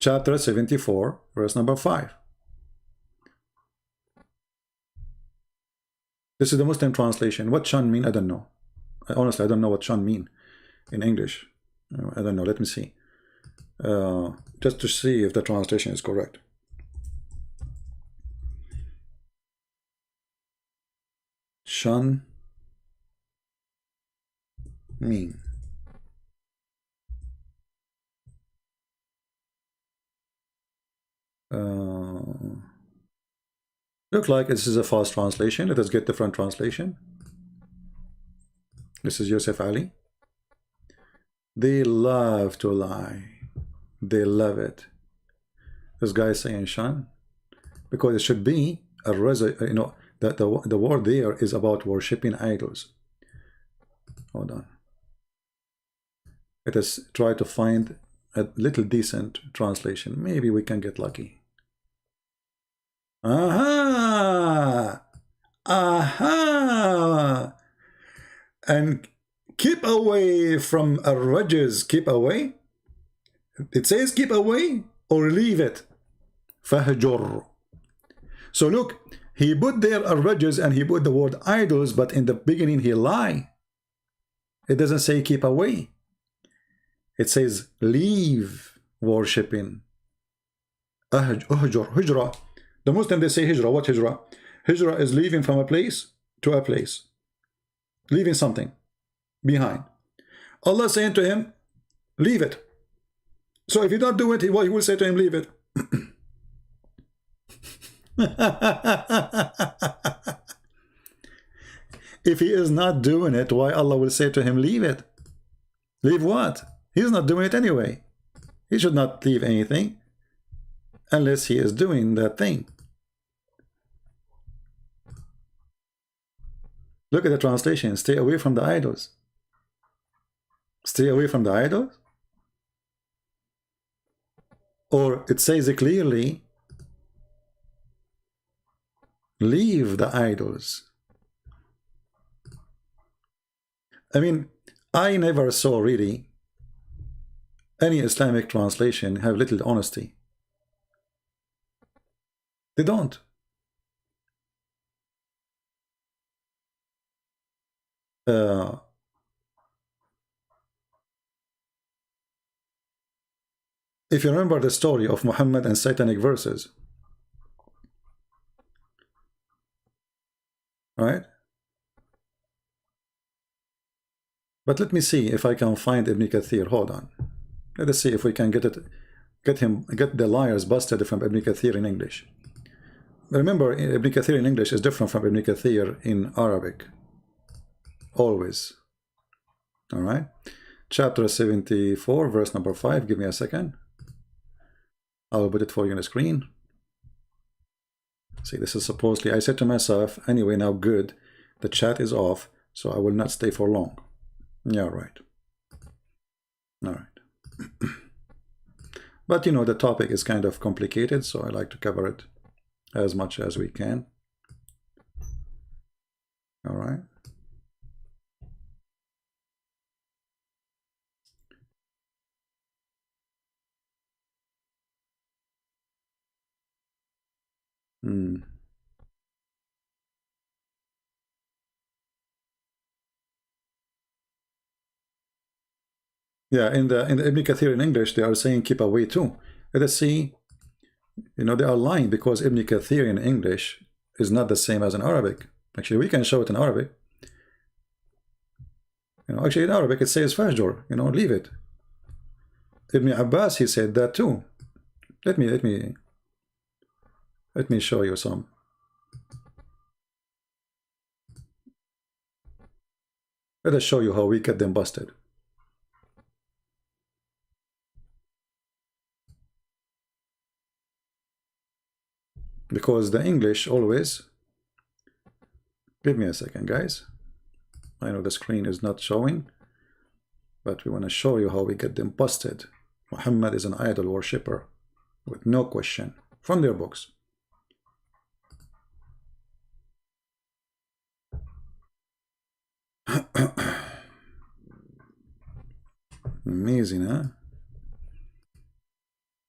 Chapter 74, verse number 5. This is the Muslim translation. What shan mean? I don't know. Honestly, I don't know what shan mean in English. I don't know. Let me see. Just to see if the translation is correct. Shan mean. Look like this is a false translation. Let us get different translation. This is Yusuf Ali. They love to lie. They love it. This guy is saying shan because it should be a that the word there is about worshipping idols. Hold on. Let us try to find a little decent translation. Maybe we can get lucky. Aha! Aha! And keep away from ar-rajz. Keep away. It says keep away or leave it. Fahjur. So look, he put there ar-rajz and he put the word idols, but in the beginning he lied. It doesn't say keep away. It says leave worshipping. Uhjur, hijra. The Muslim, they say hijra. What hijra? Hijra is leaving from a place to a place. Leaving something behind. Allah saying to him, leave it. So if you don't do it, he will say to him, leave it. If he is not doing it, why Allah will say to him, leave it? Leave what? He's not doing it anyway. He should not leave anything unless he is doing that thing. Look at the translation. Stay away from the idols. Stay away from the idols? Or it says it clearly, leave the idols. I mean, I never saw really any Islamic translation have little honesty. They don't. If you remember the story of Muhammad and satanic verses, right? But let me see if I can find Ibn Kathir. Hold on. Let us see if we can get the liars busted from Ibn Kathir in English. Remember, Ibn Kathir in English is different from Ibn Kathir in Arabic. Always. All right. Chapter 74, verse number 5. Give me a second. I'll put it for you on the screen. See, this is supposedly, I said to myself, anyway, now good, the chat is off, so I will not stay for long. Yeah, right. All right. But you know, the topic is kind of complicated, so I like to cover it as much as we can. All right. Yeah, in the Ibn Kathir in English, they are saying keep away too. Let us see. You know, they are lying because Ibn Kathir in English is not the same as in Arabic. Actually, we can show it in Arabic. You know, actually in Arabic it says fajr. You know, leave it. Ibn Abbas, he said that too. Let me show you some. Let us show you how we get them busted. Because the English always, give me a second, guys. I know the screen is not showing, but we want to show you how we get them busted. Muhammad is an idol worshipper, with no question, from their books. Amazing, huh?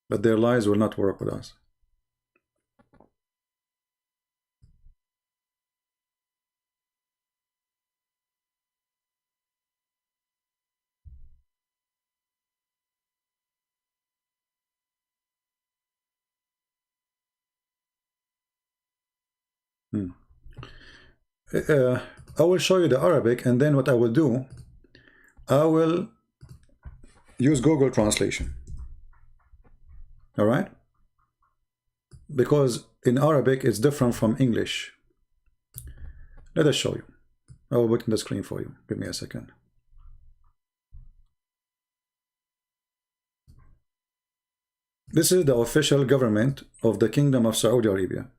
But their lies will not work with us. I will show you the Arabic, and then what I will do, I will use Google Translation. All right? Because in Arabic it's different from English. Let us show you. I will put in the screen for you. Give me a second. This is the official government of the Kingdom of Saudi Arabia.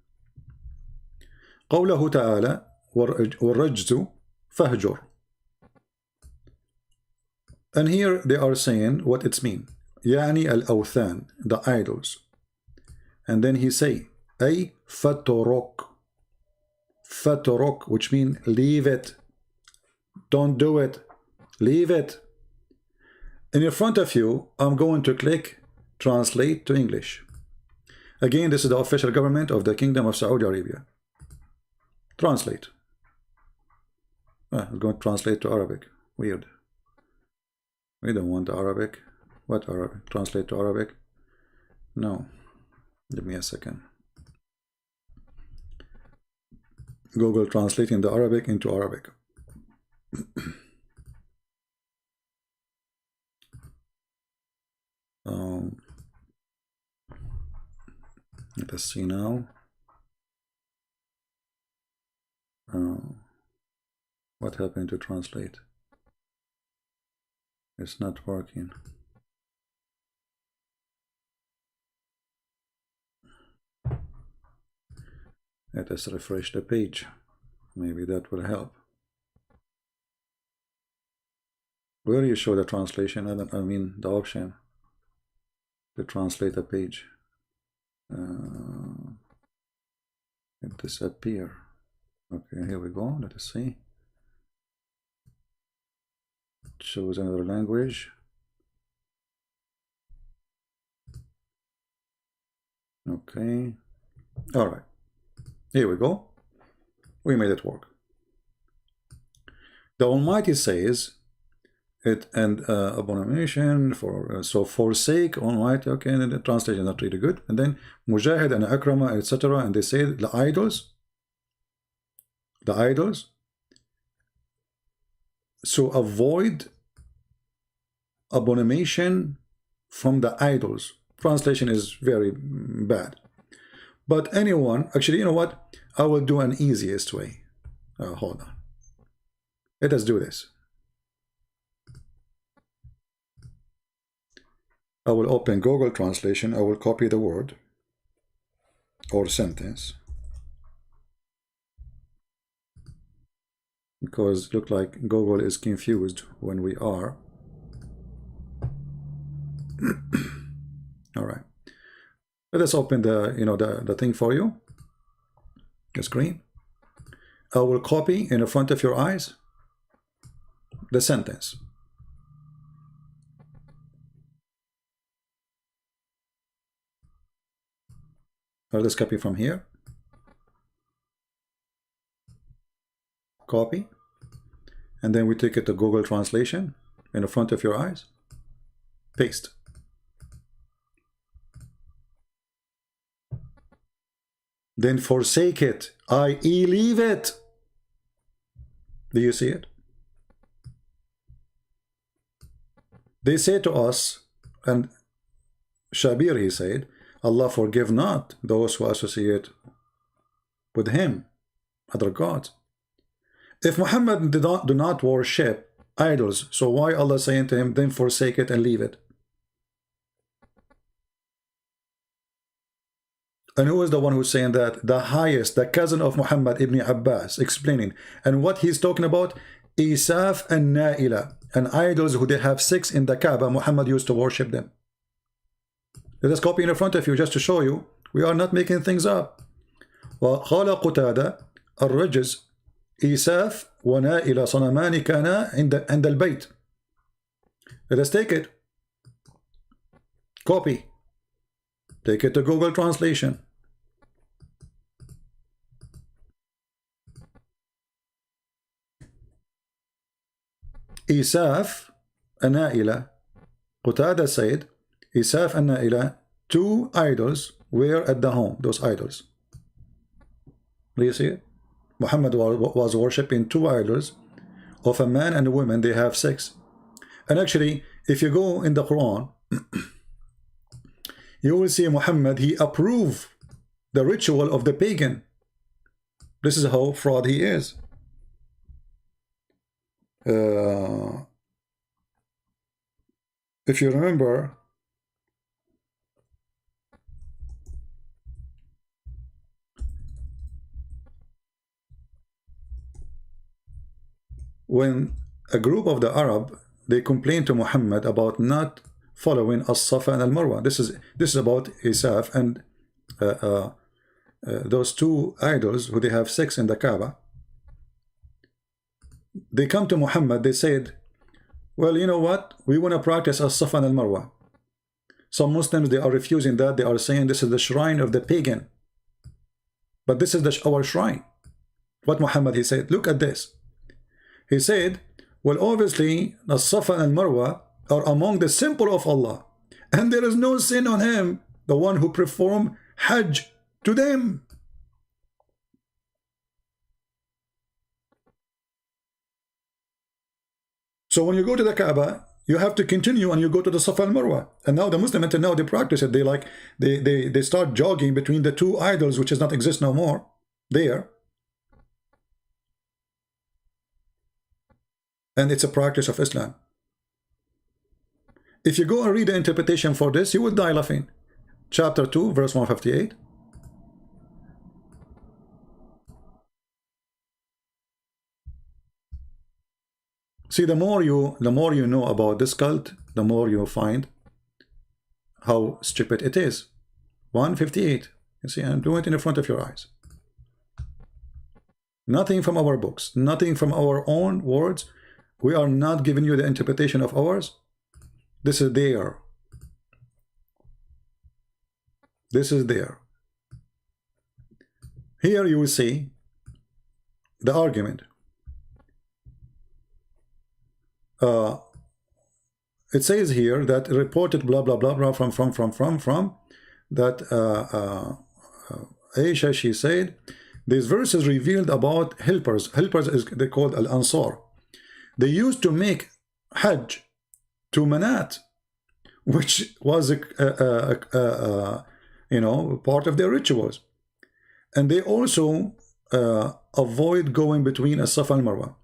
قوله تعالى والرجز فهجر. And here they are saying what it's mean. يعني الأوثان, the idols. And then he say أي فترك. فترك, which mean leave it. Don't do it. Leave it. And in front of you, I'm going to click translate to English. Again, this is the official government of the Kingdom of Saudi Arabia. Translate. I'm going to translate to Arabic. Weird. We don't want Arabic. What Arabic? Translate to Arabic? No. Give me a second. Google translating the Arabic into Arabic. Let's see now. What happened to translate? It's not working. Let us refresh the page. Maybe that will help. Where you show the translation, I mean the option to translate a page. It disappear. Okay, here we go. Let us see. It shows another language. Okay. All right. Here we go. We made it work. The Almighty says it and abomination for so forsake Almighty. Okay, and the translation is not really good. And then Mujahid and Akrama, etc. And they say the idols. The idols. So avoid abomination from the idols. Translation is very bad. But anyone, actually, you know what? I will do an easiest way. Hold on. Let us do this. I will open Google Translation. I will copy the word or sentence. Because it looks like Google is confused when we are. All right. Let us open the the thing for you. The screen. I will copy in the front of your eyes the sentence. I'll just copy from here. Copy. And then we take it to Google Translation in the front of your eyes. Paste. Then forsake it, i.e. leave it. Do you see it? They say to us, and Shabir, he said, Allah forgive not those who associate with him, other gods. If Muhammad do not worship idols, so why Allah saying to him, then forsake it and leave it? And who is the one who's saying that? The highest, the cousin of Muhammad ibn Abbas, explaining. And what he's talking about, Isaf and Naila, and idols who they have 6 in the Kaaba, Muhammad used to worship them. Let us copy in front of you just to show you we are not making things up. وقال قتادة الرجز إيساف ونائل صنمان كانا عند البيت. Let us take it. Copy. Take it to Google Translation. Isaf and Naila. Qatada said, Isaf and Naila, 2 idols were at the home, those idols. Do you see it? Muhammad was worshipping 2 idols of a man and a woman. They have 6. And actually, if you go in the Quran, you will see Muhammad, he approved the ritual of the pagan. This is how fraud he is. If you remember, when a group of the Arab, they complained to Muhammad about not following as-Safa and al-Marwa. This is about Isaf and those 2 idols who they have 6 in the Kaaba. They come to Muhammad, they said, well, you know what? We want to practice as-Safa and al-Marwa. Some Muslims, they are refusing that. They are saying this is the shrine of the pagan. But this is our shrine. What Muhammad, he said, look at this. He said, well, obviously, the Safa and Marwa are among the symbol of Allah. And there is no sin on him, the one who perform Hajj to them. So when you go to the Kaaba, you have to continue and you go to the Safa and Marwa. And now the Muslim, until now, they practice it. They start jogging between the two idols, which does not exist no more there. And it's a practice of Islam. If you go and read the interpretation for this, you would die laughing. Chapter 2, verse 158. See, the more you know about this cult, the more you find how stupid it is. 158. You see, I'm doing it in the front of your eyes. Nothing from our books, nothing from our own words. We are not giving you the interpretation of ours. This is there. This is there. Here you will see the argument. It says here that reported blah blah blah blah from that Aisha, she said these verses revealed about helpers. Helpers is they called al-Ansar. They used to make Hajj to Manat, which was you know, part of their rituals, and they also avoid going between as-Safa and Marwa.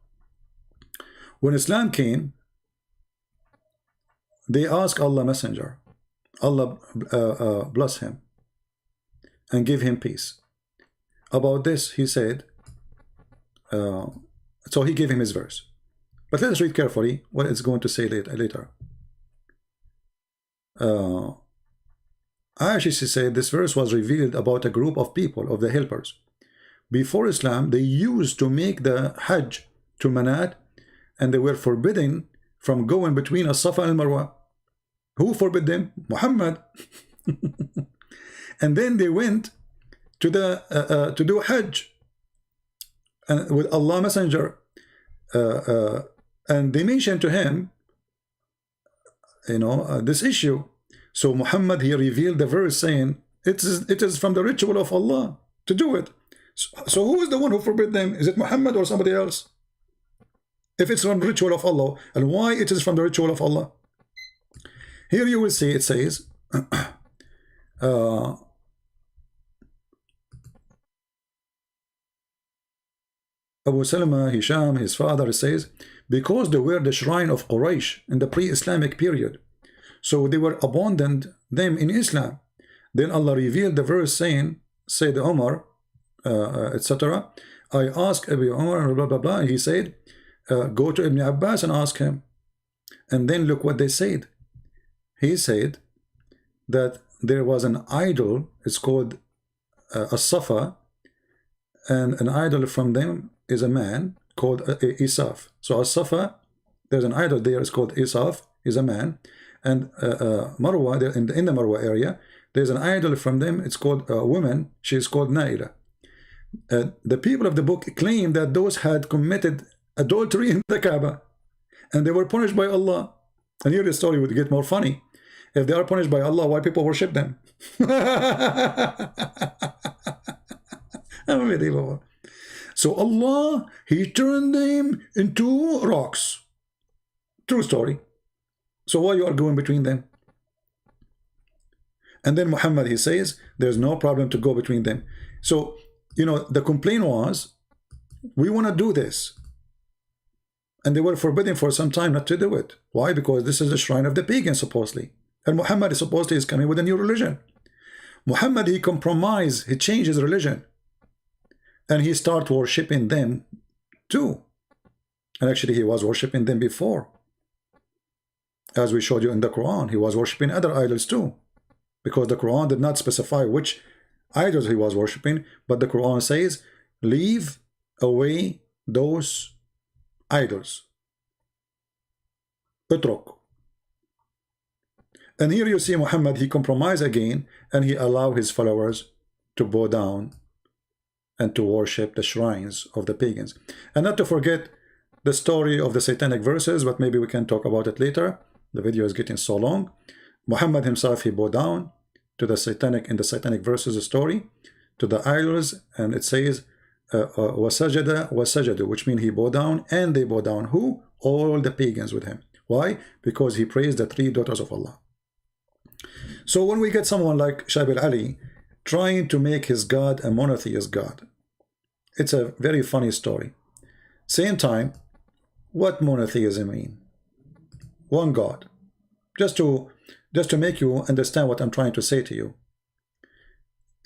When Islam came, they asked Allah Messenger, Allah bless him and give him peace. About this, he said, so he gave him his verse. But let us read carefully what it's going to say later. Aisha, she said, this verse was revealed about a group of people, of the helpers. Before Islam, they used to make the Hajj to Manat, and they were forbidden from going between as-Safa and Marwa. Who forbid them? Muhammad. And then they went to the to do Hajj with Allah Messenger, and they mentioned to him, you know, this issue. So Muhammad, he revealed the verse saying it is from the ritual of Allah to do it. So who is the one who forbid them? Is it Muhammad or somebody else? If it's from the ritual of Allah, and why it is from the ritual of Allah? Here you will see it says Abu Salama, Hisham, his father, says, because they were the shrine of Quraysh in the pre-Islamic period, so they were abandoned them in Islam. Then Allah revealed the verse saying, said Umar, etc. I asked Abu Umar, blah blah blah. He said, go to Ibn Abbas and ask him. And then look what they said. He said that there was an idol, it's called as-Safa, and an idol from them is a man called Isaf. So as-Safa, there's an idol there, it's called Isaf, is a man. And Marwa, in the Marwa area, there's an idol from them, it's called a woman, she is called Naila. The people of the book claim that those had committed adultery in the Kaaba, and they were punished by Allah. And here the story would get more funny. If they are punished by Allah, why people worship them? Unbelievable. So Allah, he turned them into rocks. True story. So why you are going between them? And then Muhammad, he says, there's no problem to go between them. So, you know, the complaint was, we want to do this. And they were forbidden for some time not to do it. Why? Because this is the shrine of the pagans, supposedly. And Muhammad is supposedly is coming with a new religion. Muhammad, he compromised, he changed his religion. And he started worshipping them too. And actually, he was worshipping them before. As we showed you in the Quran, he was worshipping other idols too. Because the Quran did not specify which idols he was worshipping, but the Quran says, leave away those idols. Utruk. And here you see Muhammad, he compromised again, and he allowed his followers to bow down and to worship the shrines of the pagans. And not to forget the story of the satanic verses, but maybe we can talk about it later. The video is getting so long. Muhammad himself, he bowed down to the satanic, in the satanic verses story, to the idols, and it says, wasajada wasajadu, which means he bowed down, and they bowed down. Who? All the pagans with him. Why? Because he praised the three daughters of Allah. So when we get someone like Shabir Ali trying to make his God a monotheist God, it's a very funny story. Same time, what monotheism mean? One God. Just to make you understand what I'm trying to say to you.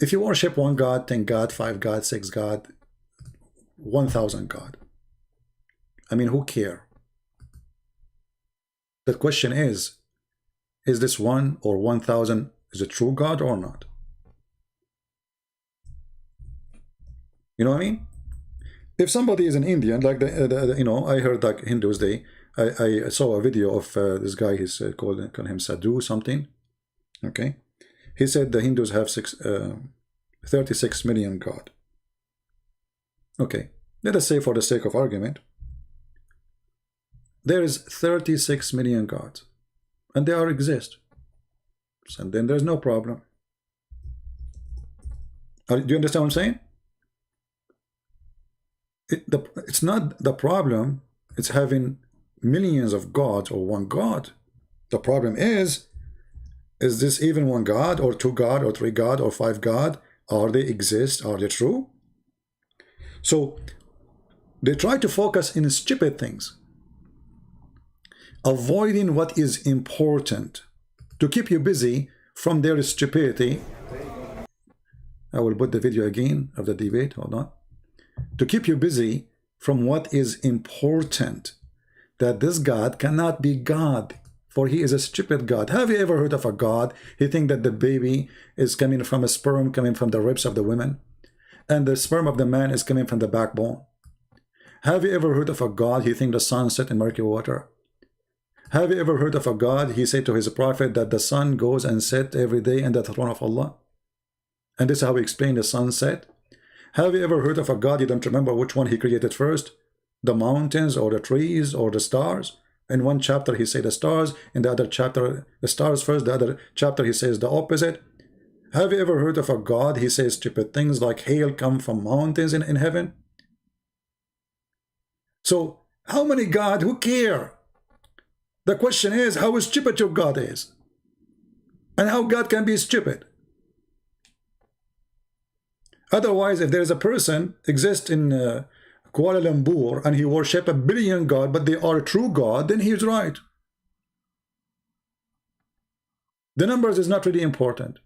If you worship one God, 10 God, 5 God, 6 God, 1,000 God, I mean, who care? The question is this 1 or 1,000 is a true God or not? You know what I mean? If somebody is an Indian, like you know, I heard like Hindus, I saw a video of this guy. He's called him Sadhu something. Okay, he said the Hindus have 36 million God. Okay, let us say for the sake of argument, there is 36 million gods, and they all exist. And then there's no problem. Do you understand what I'm saying? It's not the problem. It's having millions of gods or one God. The problem is this even one God or 2 God or 3 God or 5 God? Are they exist? Are they true? So they try to focus in stupid things, avoiding what is important to keep you busy from their stupidity. I will put the video again of the debate. Hold on. To keep you busy from what is important, that this God cannot be God, for he is a stupid God. Have you ever heard of a God? He think that the baby is coming from a sperm coming from the ribs of the women, and the sperm of the man is coming from the backbone. Have you ever heard of a God? He think the sun set in murky water. Have you ever heard of a God? He said to his prophet that the sun goes and set every day in the throne of Allah. And this is how he explained the sunset. Have you ever heard of a God? You don't remember which one he created first? The mountains or the trees or the stars? In one chapter he said the stars, in the other chapter the stars first, the other chapter he says the opposite. Have you ever heard of a God? He says stupid things like hail come from mountains in heaven. So how many God? Who care? The question is how stupid your God is, and how God can be stupid. Otherwise, if there is a person exists in Kuala Lumpur and he worship 1 billion God, but they are a true God, then he's right. The numbers is not really important.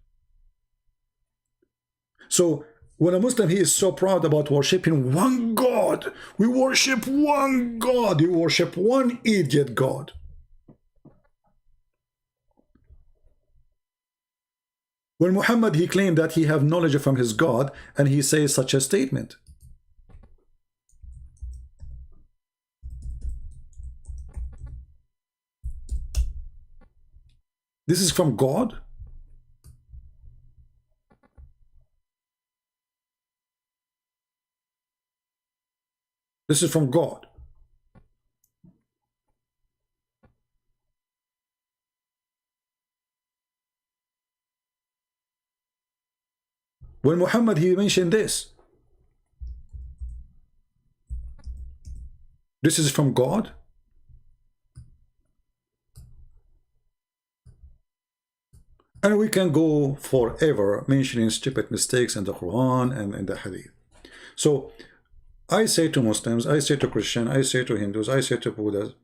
So when a Muslim, he is so proud about worshiping one God. We worship one God. You worship one idiot God. When Muhammad, he claimed that he have knowledge from his God, and he says such a statement. This is from God? This is from God. When Muhammad, he mentioned this. This is from God. And we can go forever mentioning stupid mistakes in the Quran and in the Hadith. So I say to Muslims, I say to Christians, I say to Hindus, I say to Buddhas,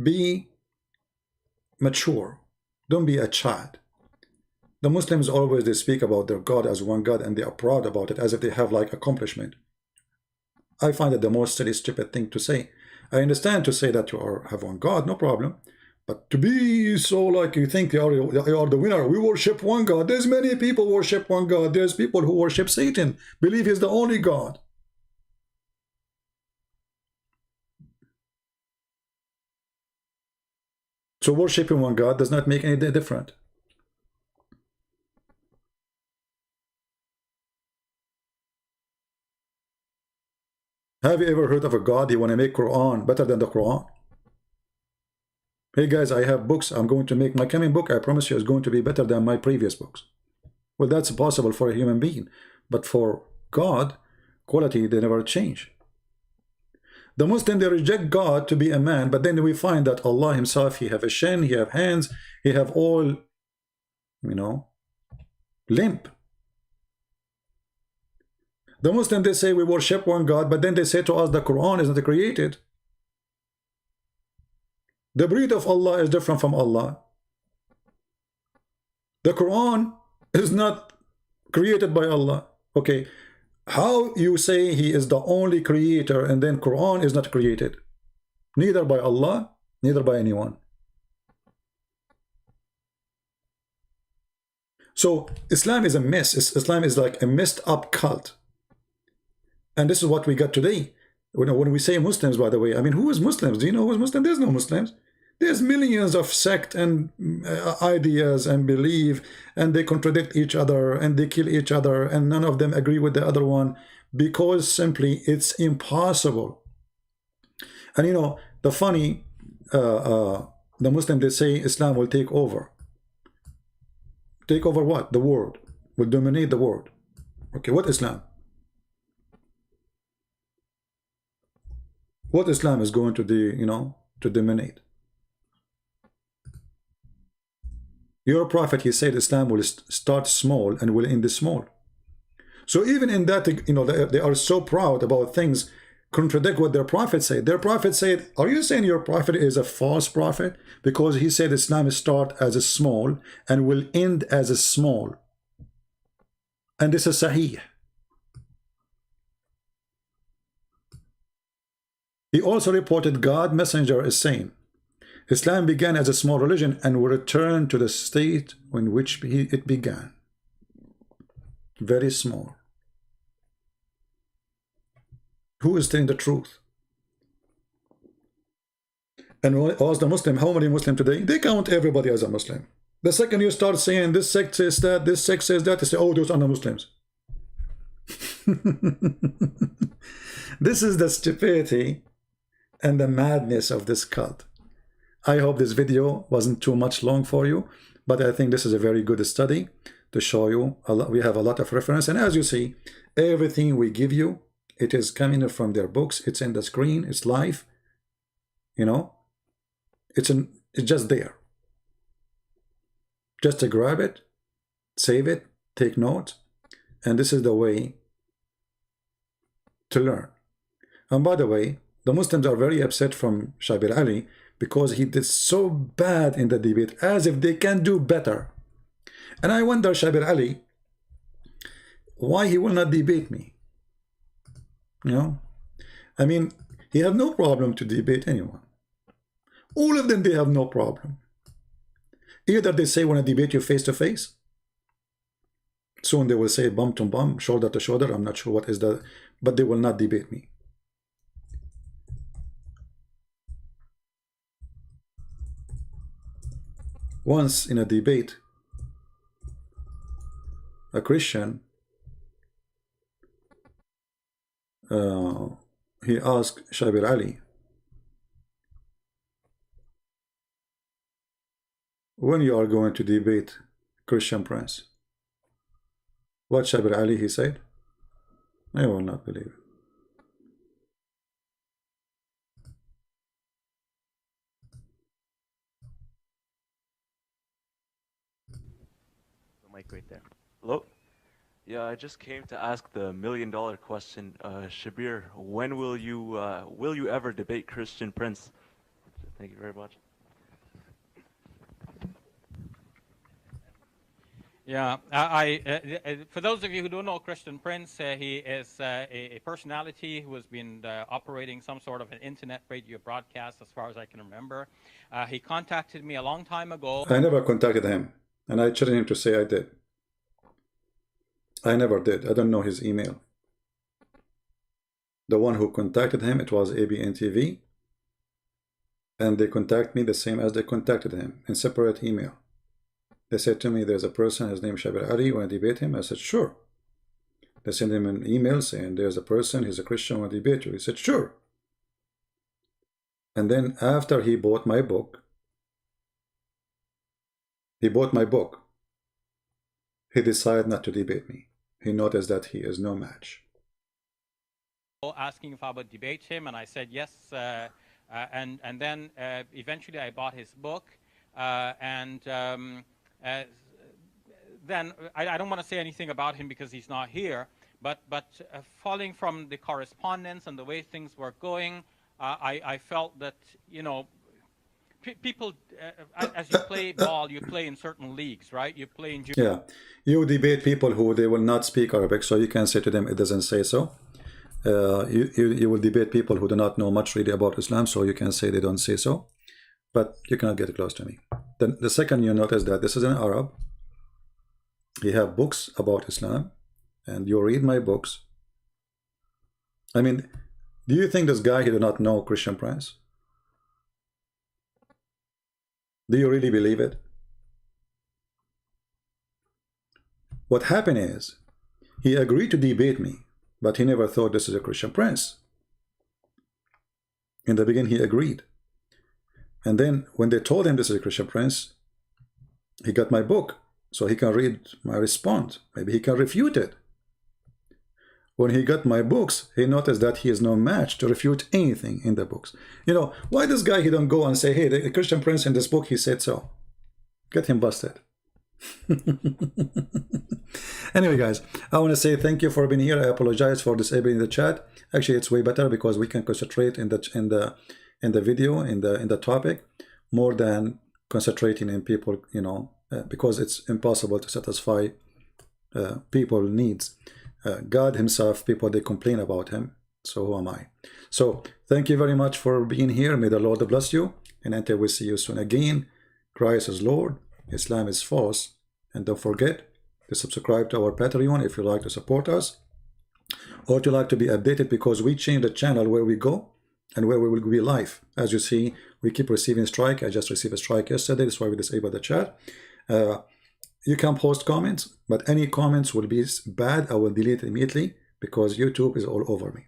be mature. Don't be a child. The Muslims always, they speak about their God as one God, and they are proud about it as if they have like accomplishment. I find it the most silly, stupid thing to say. I understand to say that you have one God, no problem. But to be so like you think you are the winner, we worship one God. There's many people worship one God. There's people who worship Satan, believe he's the only God. So worshiping one God does not make any difference. Have you ever heard of a God? He want to make Quran better than the Quran? Hey guys, I have books. I'm going to make my coming book. I promise you, is going to be better than my previous books. Well, that's possible for a human being, but for God, quality, they never change. The Muslim, they reject God to be a man, but then we find that Allah himself, he have a shin, he have hands, he have all, you know, limp. The Muslim, they say we worship one God, but then they say to us the Quran is not created. The breed of Allah is different from Allah. The Quran is not created by Allah. Okay, how you say he is the only creator and then Quran is not created? Neither by Allah, neither by anyone. So Islam is a mess. Islam is like a messed up cult. And this is what we got today. When we say Muslims, by the way, I mean, who is Muslims? Do you know who is Muslim? There's no Muslims. There's millions of sect and ideas and belief, and they contradict each other and they kill each other, and none of them agree with the other one because simply it's impossible. And you know, the funny, the Muslim, they say Islam will take over. Take over what? The world. Will dominate the world. Okay, what Islam? What Islam is going to do, you know, to dominate? Your prophet, he said Islam will start small and will end small. So even in that, you know, they are so proud about things contradict what their prophet said. Their prophet said, are you saying your prophet is a false prophet? Because he said Islam start as a small and will end as a small. And this is Sahih. He also reported God messenger is saying, Islam began as a small religion and will return to the state in which it began. Very small. Who is telling the truth? And as the Muslim, how many Muslims today? They count everybody as a Muslim. The second you start saying this sect says that, this sect says that, they say, oh, those are not Muslims. This is the stupidity and the madness of this cult. I hope this video wasn't too much long for you, but I think this is a very good study to show you. We have a lot of reference, and as you see, everything we give you, it is coming from their books. It's in the screen. It's live. You know, it's just there. Just to grab it, save it, take notes, and this is the way to learn. And by the way, the Muslims are very upset from Shabir Ali because he did so bad in the debate, as if they can do better. And I wonder, Shabir Ali, why he will not debate me? You know, I mean, he have no problem to debate anyone. All of them, they have no problem. Either they say, want to debate you face to face. Soon they will say bum to bum, shoulder to shoulder. I'm not sure what is that, but they will not debate me. Once in a debate, a Christian, he asked Shabir Ali, when you are going to debate Christian Prince? What Shabir Ali, he said? I will not believe it. The mic right there. Hello? Yeah, I just came to ask the million-dollar question. Shabir, when will you ever debate Christian Prince? Thank you very much. Yeah, for those of you who don't know Christian Prince, he is a personality who has been operating some sort of an internet radio broadcast, as far as I can remember. He contacted me a long time ago. I never contacted him, and I challenge him to say I did. I never did. I don't know his email. The one who contacted him, it was ABN TV, and they contact me the same as they contacted him in separate email. They said to me, there's a person, his name is Shabir Ali, you want to debate him? I said, sure. They sent him an email saying, there's a person, he's a Christian, want to debate you? He said, sure. And then after he bought my book, he decided not to debate me. He noticed that he is no match. asking if I would debate him, and I said yes. And then eventually I bought his book, and then I don't want to say anything about him because he's not here. But following from the correspondence and the way things were going, I felt that, you know, people, as you play ball, you play in certain leagues, right? You play in. Yeah, you debate people who they will not speak Arabic, so you can say to them it doesn't say so. You will debate people who do not know much really about Islam, so you can say they don't say so, but you cannot get close to me. Then the second, you notice that this is an Arab. He have books about Islam, and you read my books. I mean, do you think this guy, he do not know Christian Prince? Do you really believe it? What happened is, he agreed to debate me, but he never thought this is a Christian Prince. In the beginning, he agreed. And then when they told him this is a Christian Prince, he got my book, so he can read my response. Maybe he can refute it. When he got my books, he noticed that he is no match to refute anything in the books. You know, why this guy, he don't go and say, hey, the Christian Prince in this book, he said so. Get him busted. Anyway, guys, I want to say thank you for being here. I apologize for disabling the chat. Actually, it's way better because we can concentrate in the video, in the topic, more than concentrating in people, you know, because it's impossible to satisfy people needs. God himself, people, they complain about him, so who am I? So thank you very much for being here. May the Lord bless you, and until we see you soon again, Christ is Lord, Islam is false, and don't forget to subscribe to our Patreon if you like to support us, or to like to be updated, because we change the channel where we go and where we will be live. As you see, we keep receiving strike. I just received a strike yesterday. That's why we disabled the chat. You can post comments, but any comments will be bad. I will delete it immediately because YouTube is all over me.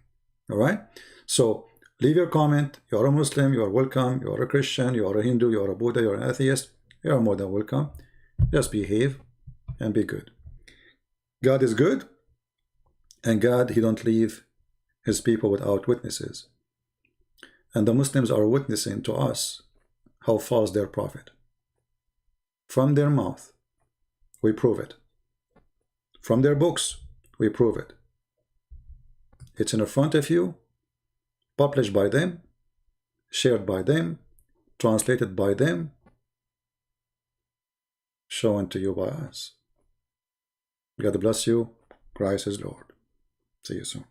All right? So leave your comment. You are a Muslim, you are welcome. You are a Christian, you are a Hindu, you are a Buddha, you are an atheist. You are more than welcome. Just behave and be good. God is good, and God, he don't leave his people without witnesses. And the Muslims are witnessing to us how false their prophet. From their mouth, we prove it. From their books, we prove it. It's in front of you, published by them, shared by them, translated by them, shown to you by us. God bless you. Christ is Lord. See you soon.